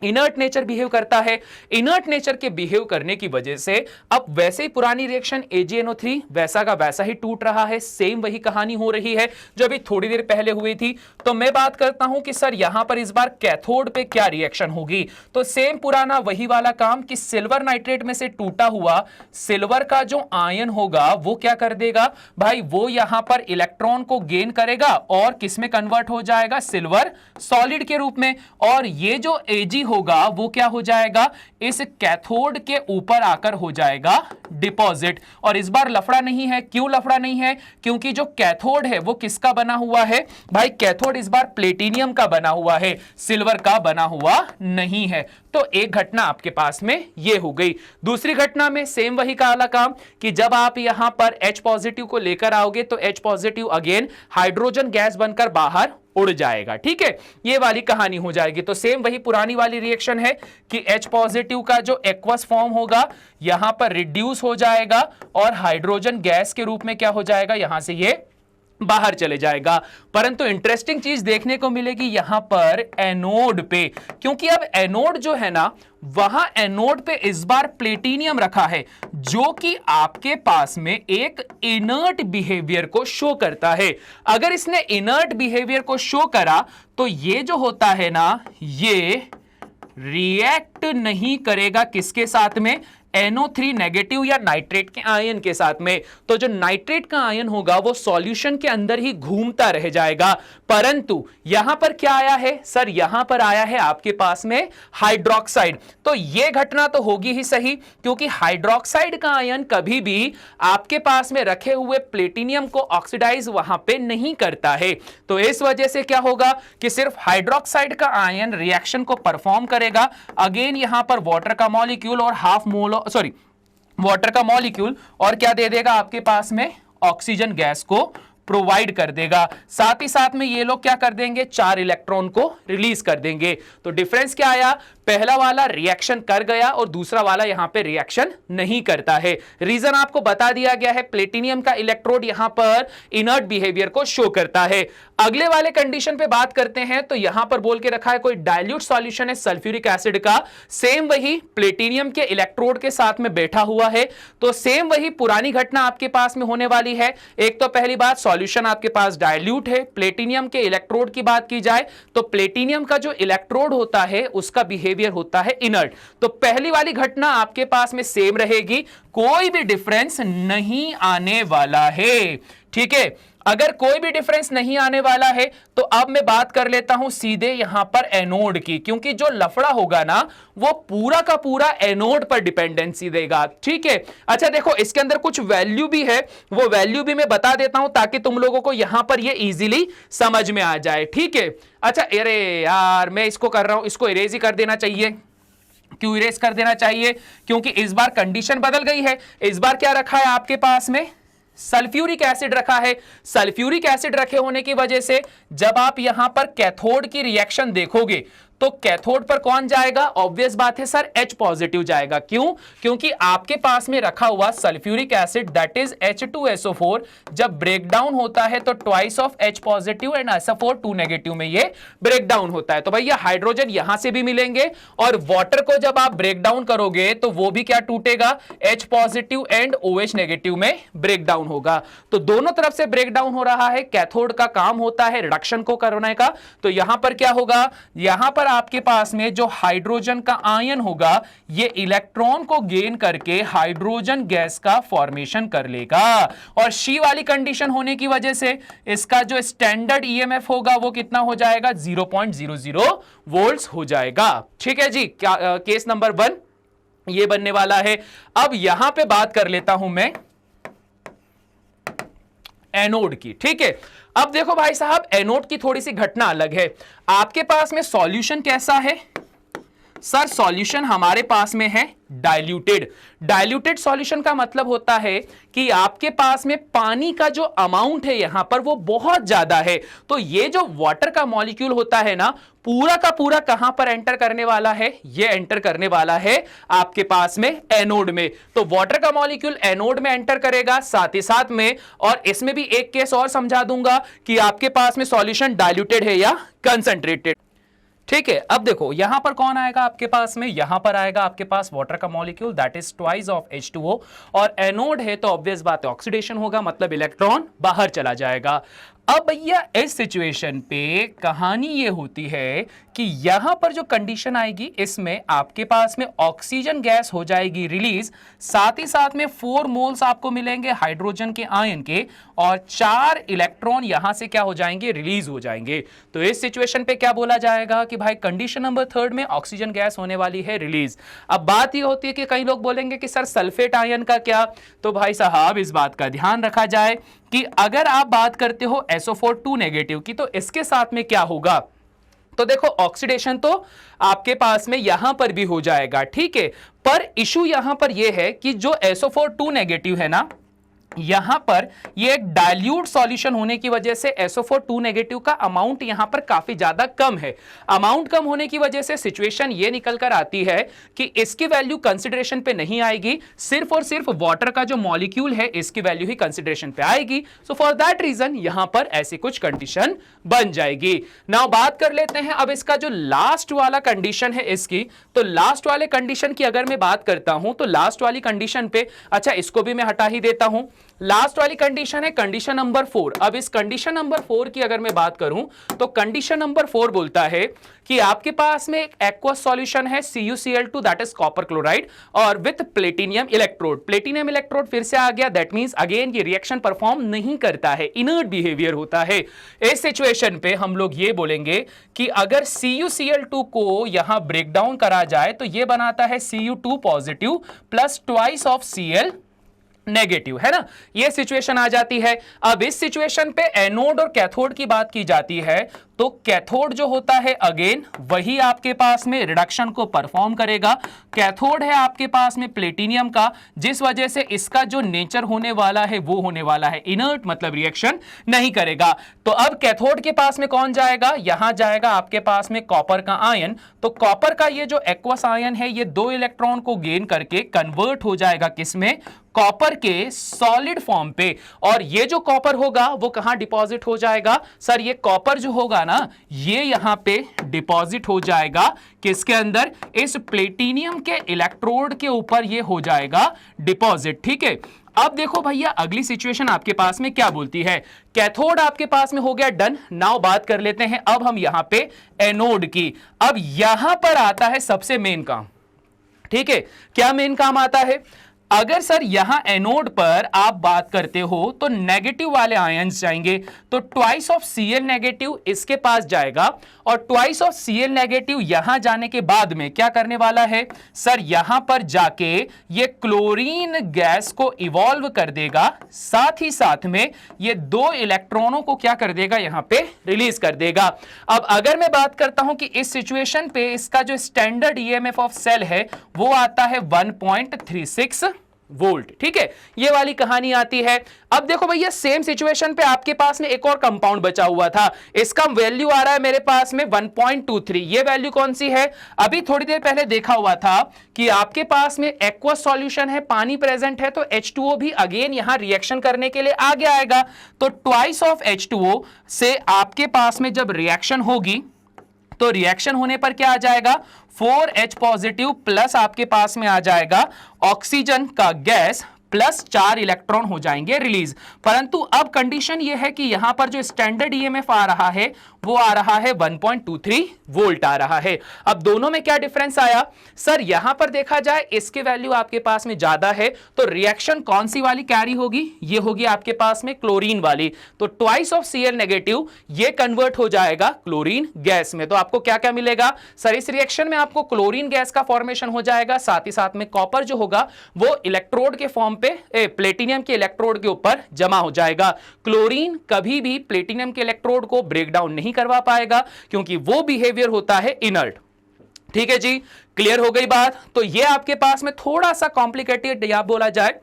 इनर्ट नेचर बिहेव करता है। इनर्ट नेचर के बिहेव करने की वजह से अब वैसे ही पुरानी रिएक्शन AgNO3 वैसा का वैसा ही टूट रहा है, सेम वही कहानी हो रही है जो अभी थोड़ी देर पहले हुई थी। तो मैं बात करता हूं कि सर यहां पर इस बार कैथोड पे क्या रिएक्शन होगी, तो सेम पुराना वही वाला काम कि सिल्वर नाइट्रेट में से टूटा हुआ सिल्वर का जो आयन होगा वो क्या कर देगा भाई, वो यहां पर इलेक्ट्रॉन को गेन करेगा और किस में कन्वर्ट हो जाएगा, सिल्वर सॉलिड के रूप में। और ये जो Ag होगा वो क्या हो जाएगा, इस कैथोड के ऊपर आकर हो जाएगा डिपॉजिट। और इस बार लफड़ा नहीं है, क्यों लफड़ा नहीं है, क्योंकि जो कैथोड है वो किसका बना हुआ है भाई, कैथोड इस बार प्लेटिनियम का बना हुआ है, सिल्वर का बना हुआ नहीं है। तो एक घटना आपके पास में ये हो गई। दूसरी घटना में सेम वही काला काम कि जब आप यहां पर H पॉजिटिव को लेकर आओगे तो H positive again hydrogen gas बनकर बाहर उड़ जाएगा, ठीक है। ये वाली कहानी हो जाएगी। तो सेम वही पुरानी वाली रिएक्शन है कि H पॉजिटिव का जो एक्वस फॉर्म होगा यहां पर रिड्यूस हो जाएगा और हाइड्रोजन गैस के रूप में क्या हो जाएगा, यहां से ये बाहर चले जाएगा। परंतु इंटरेस्टिंग चीज देखने को मिलेगी यहां पर एनोड पे, क्योंकि अब एनोड जो है ना वहां एनोड पे इस बार प्लेटिनियम रखा है जो कि आपके पास में एक इनर्ट बिहेवियर को शो करता है। अगर इसने इनर्ट बिहेवियर को शो करा तो ये जो होता है ना ये रिएक्ट नहीं करेगा किसके साथ में, NO3 नेगेटिव या नाइट्रेट के आयन के साथ में। तो जो नाइट्रेट का आयन होगा वो सॉल्यूशन के अंदर ही घूमता रह जाएगा। परंतु यहां पर क्या आया है सर, यहां पर आया है आपके पास में हाइड्रोक्साइड। तो यह घटना तो होगी ही सही, क्योंकि हाइड्रोक्साइड का आयन कभी भी आपके पास में रखे हुए प्लेटिनियम को ऑक्सीडाइज वहां पे नहीं करता है। तो इस वजह से क्या होगा कि सिर्फ हाइड्रोक्साइड का आयन रिएक्शन को परफॉर्म करेगा। अगेन यहां पर वाटर का मॉलिक्यूल और वाटर का मॉलिक्यूल और क्या दे देगा आपके पास में, ऑक्सीजन गैस को प्रोवाइड कर देगा। साथ ही साथ में ये लोग क्या कर देंगे, 4 इलेक्ट्रॉन को रिलीज कर देंगे। तो डिफरेंस क्या आया, पहला वाला रिएक्शन कर गया और दूसरा वाला यहां पे रिएक्शन नहीं करता है। रीजन आपको बता दिया गया है, प्लेटिनियम का इलेक्ट्रोड यहां पर इनर्ट बिहेवियर को शो करता है। अगले वाले कंडीशन पे बात करते हैं, तो यहां पर बोल के रखा है कोई डाइल्यूट सॉल्यूशन है सल्फ्यूरिक एसिड का, सेम वही प्लेटिनियम के इलेक्ट्रोड के साथ में बैठा हुआ है। तो सेम वही पुरानी घटना आपके पास में होने वाली है। एक तो पहली बात, सॉल्यूशन आपके पास डाइल्यूट है। प्लेटिनियम के इलेक्ट्रोड की बात की जाए तो प्लेटिनियम का जो इलेक्ट्रोड होता है उसका बिहेवियर होता है इनर्ट। तो पहली वाली घटना आपके पास में सेम रहेगी, कोई भी डिफरेंस नहीं आने वाला है। ठीक है, अगर कोई भी डिफरेंस नहीं आने वाला है तो अब मैं बात कर लेता हूं सीधे यहां पर एनोड की, क्योंकि जो लफड़ा होगा ना वो पूरा का पूरा एनोड पर डिपेंडेंसी देगा। ठीक है, अच्छा देखो इसके अंदर कुछ वैल्यू भी है, वो वैल्यू भी मैं बता देता हूं ताकि तुम लोगों को यहां पर ये इजीली समझ में आ जाए। ठीक है, अच्छा अरे यार मैं इसको कर रहा हूं, इसको इरेज ही कर देना चाहिए। क्यों इरेज कर देना चाहिए, क्योंकि इस बार कंडीशन बदल गई है। इस बार क्या रखा है आपके पास में, सल्फ्यूरिक एसिड रखा है। सल्फ्यूरिक एसिड रखे होने की वजह से जब आप यहां पर कैथोड की रिएक्शन देखोगे तो कैथोड पर कौन जाएगा, ऑब्वियस बात है सर H पॉजिटिव जाएगा। क्यों, क्योंकि आपके पास में रखा हुआ sulphuric acid that is H2SO4 जब ब्रेक डाउन होता है तो twice of H positive and SO4 2 negative में ये ब्रेक डाउन होता है। तो भैया हाइड्रोजन यहां से भी मिलेंगे और वाटर को जब आप ब्रेक डाउन करोगे तो वो भी क्या टूटेगा, H positive and OH negative में ब्रेक डाउन होगा। तो दोनों तरफ से ब्रेक डाउन हो रहा है। कैथोड का काम होता है रिडक्शन को करने का, तो यहां पर क्या होगा, यहां पर आपके पास में जो हाइड्रोजन का आयन होगा ये इलेक्ट्रॉन को गेन करके हाइड्रोजन गैस का फॉर्मेशन कर लेगा। और शी वाली कंडीशन होने की वजह से इसका जो स्टैंडर्ड ईएमएफ होगा वो कितना हो जाएगा, 0.00 वोल्ट्स हो जाएगा। ठीक है जी, केस नंबर 1 ये बनने वाला है। अब यहां पे बात कर लेता हूं मैं एनोड की। ठीक है, अब देखो भाई साहब एनोड की थोड़ी सी घटना अलग है। आपके पास में सॉल्यूशन कैसा है सर, सॉल्यूशन हमारे पास में है डाइल्यूटेड। डाइल्यूटेड सॉल्यूशन का मतलब होता है कि आपके पास में पानी का जो अमाउंट है यहां पर वो बहुत ज्यादा है। तो ये जो वाटर का मॉलिक्यूल होता है ना पूरा का पूरा कहां पर एंटर करने वाला है, ये एंटर करने वाला है आपके पास में एनोड में। तो वाटर का मॉलिक्यूल एनोड में एंटर करेगा, साथ ही साथ में और इसमें भी एक केस और समझा दूंगा कि आपके पास में सॉल्यूशन डाइल्यूटेड है या कंसंट्रेटेड। ठीक है, अब देखो यहां पर कौन आएगा आपके पास में, यहां पर आएगा आपके पास वाटर का molecule that is twice of H2O और एनोड है तो ऑब्वियस बात है ऑक्सीडेशन होगा, मतलब इलेक्ट्रॉन बाहर चला जाएगा। अब भैया इस सिचुएशन पे कहानी ये होती है कि यहां पर जो कंडीशन आएगी इसमें आपके पास में ऑक्सीजन गैस हो जाएगी रिलीज, साथ ही साथ में 4 मोल्स आपको मिलेंगे हाइड्रोजन के आयन के और 4 इलेक्ट्रॉन यहां से क्या हो जाएंगे, रिलीज हो जाएंगे। तो इस सिचुएशन पे क्या बोला जाएगा कि भाई कंडीशन नंबर 3 में ऑक्सीजन गैस होने वाली है रिलीज। अब बात ये होती है कि कई लोग बोलेंगे कि सर सल्फेट आयन का क्या, तो भाई साहब इस बात का ध्यान रखा जाए कि अगर आप बात करते हो SO4 2 नेगेटिव की तो इसके साथ में क्या होगा, तो देखो ऑक्सीडेशन तो आपके पास में यहां पर भी हो जाएगा। ठीक है, पर इशू यहां पर यह है कि जो SO4 2 नेगेटिव है ना यहां पर ये एक डाइल्यूट सॉल्यूशन होने की वजह से SO4 2 नेगेटिव का अमाउंट यहां पर काफी ज्यादा कम है। अमाउंट कम होने की वजह से सिचुएशन ये निकल कर आती है कि इसकी वैल्यू कंसीडरेशन पे नहीं आएगी, सिर्फ और सिर्फ वाटर का जो मॉलिक्यूल है इसकी वैल्यू ही कंसीडरेशन पे आएगी। सो फॉर दैट रीजन यहां पर ऐसी कुछ कंडीशन बन जाएगी। नाउ बात कर लेते हैं अब इसका जो लास्ट वाला कंडीशन है इसकी, तो लास्ट वाले कंडीशन की अगर मैं बात करता हूं तो लास्ट वाली कंडीशन पे, अच्छा इसको भी मैं हटा ही देता हूं, लास्ट वाली कंडीशन है कंडीशन नंबर 4। अब इस कंडीशन नंबर 4 की अगर मैं बात करूं तो कंडीशन नंबर 4 बोलता है कि आपके पास में एक एक्वस सॉल्यूशन है CuCl2 that is copper chloride और with platinum electrode. Platinum electrode फिर से आ गया, दैट मींस अगेन ये रिएक्शन परफॉर्म नहीं करता है, इनर्ट बिहेवियर होता है। इस सिचुएशन पे हम लोग ये बोलेंगे कि अगर CuCl2 को यहां ब्रेक डाउन करा जाए तो ये बनाता है Cu2 positive plus twice of Cl negative, है ना। ये सिचुएशन आ जाती है। अब इस सिचुएशन पे एनोड और कैथोड की बात की जाती है, तो कैथोड जो होता है अगेन वही आपके पास में रिडक्शन को परफॉर्म करेगा। कैथोड है आपके पास में प्लेटिनियम का, जिस वजह से इसका जो नेचर होने वाला है वो होने वाला है इनर्ट, मतलब रिएक्शन नहीं करेगा। तो अब कैथोड के पास में कौन जाएगा, यहां जाएगा आपके पास में कॉपर का आयन। तो कॉपर का ये जो एक्वस आयन है ये 2 इलेक्ट्रॉन को गेन करके कन्वर्ट हो जाएगा किसमें, कॉपर के सॉलिड फॉर्म पे। और ये जो कॉपर होगा वो कहां डिपॉजिट हो जाएगा, सर ये कॉपर जो होगा ना ये यहां पे डिपॉजिट हो जाएगा किसके अंदर, इस प्लेटिनियम के इलेक्ट्रोड के ऊपर ये हो जाएगा डिपॉजिट, ठीक है। अब देखो भैया अगली सिचुएशन आपके पास में क्या बोलती है, कैथोड आपके पास में हो गया डन। नाउ बात कर लेते हैं अब हम यहां पे एनोड की। अब यहां पर आता है सबसे मेन काम, ठीक है। क्या मेन काम आता है, अगर सर यहां एनोड पर आप बात करते हो तो नेगेटिव वाले आयंस जाएंगे, तो ट्वाइस ऑफ Cl नेगेटिव इसके पास जाएगा, और ट्वाइस ऑफ Cl नेगेटिव यहां जाने के बाद में क्या करने वाला है, सर यहां पर जाके ये क्लोरीन गैस को इवॉल्व कर देगा, साथ ही साथ में ये 2 इलेक्ट्रॉनों को क्या कर देगा, यहां पे रिलीज कर देगा। अब अगर मैं बात करता हूं कि इस सिचुएशन पे इसका जो स्टैंडर्ड ईएमएफ ऑफ सेल है वो आता है 1.36 वोल्ट, ठीक है। ये वाली कहानी आती है। अब देखो भैया सेम सिचुएशन पे आपके पास में एक और कंपाउंड बचा हुआ था, इसका वैल्यू आ रहा है मेरे पास में 1.23। ये वैल्यू कौन सी है, अभी थोड़ी देर पहले देखा हुआ था कि आपके पास में एक्वस सॉल्यूशन है, पानी प्रेजेंट है, तो H2O भी अगेन यहां रिएक्शन करने के लिए आगे आएगा। तो ट्वाइस ऑफ H2O से आपके पास में जब रिएक्शन होगी तो रिएक्शन होने पर क्या आ जाएगा, 4H पॉजिटिव प्लस आपके पास में आ जाएगा ऑक्सीजन का गैस प्लस 4 इलेक्ट्रॉन हो जाएंगे रिलीज। परंतु अब कंडीशन यह है कि यहां पर जो स्टैंडर्ड ईएमएफ आ रहा है वो आ रहा है 1.23 वोल्ट आ रहा है। अब दोनों में क्या डिफरेंस आया, सर यहां पर देखा जाए इसके वैल्यू आपके पास में ज्यादा है, तो रिएक्शन कौन सी वाली कैरी होगी, ये होगी आपके पास में क्लोरीन वाली। तो ट्वाइस ऑफ Cl नेगेटिव ये कन्वर्ट हो जाएगा क्लोरीन गैस में। तो आपको क्या क्या मिलेगा, सर इस रिएक्शन में आपको क्लोरीन गैस का फॉर्मेशन हो जाएगा, साथ ही साथ में कॉपर जो होगा वो इलेक्ट्रोड के फॉर्म पे प्लेटिनियम के इलेक्ट्रोड के ऊपर जमा हो जाएगा। क्लोरीन कभी भी प्लेटिनियम के इलेक्ट्रोड को ब्रेक डाउन नहीं करवा पाएगा क्योंकि वो बिहेवियर होता है इनर्ट, ठीक है जी। क्लियर हो गई बात। तो ये आपके पास में थोड़ा सा कॉम्प्लिकेटेड या बोला जाए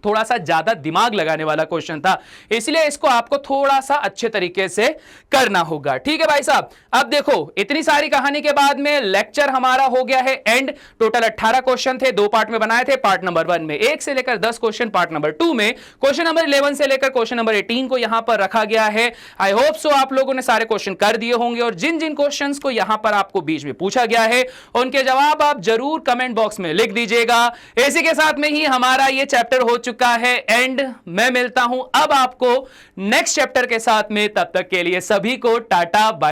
थोड़ा सा ज्यादा दिमाग लगाने वाला क्वेश्चन था, इसलिए इसको आपको थोड़ा सा अच्छे तरीके से करना होगा, ठीक है भाई साहब। अब देखो इतनी सारी कहानी के बाद में लेक्चर हमारा हो गया है एंड। टोटल 18 क्वेश्चन थे, 2 पार्ट में बनाए थे। पार्ट नंबर 1 में 1 से लेकर 10 क्वेश्चन, पार्ट नंबर 2 में क्वेश्चन नंबर 11 से लेकर क्वेश्चन नंबर 18 को यहां पर रखा गया है। आई होप सो आप लोगों ने सारे क्वेश्चन कर दिए होंगे, और जिन जिन क्वेश्चन को यहां पर आपको बीच में पूछा गया है उनके जवाब आप जरूर कमेंट बॉक्स में लिख दीजिएगा। इसी के साथ में ही हमारा ये चैप्टर हो चुका है एंड। मैं मिलता हूं अब आपको नेक्स्ट चैप्टर के साथ में, तब तक के लिए सभी को टाटा बाय।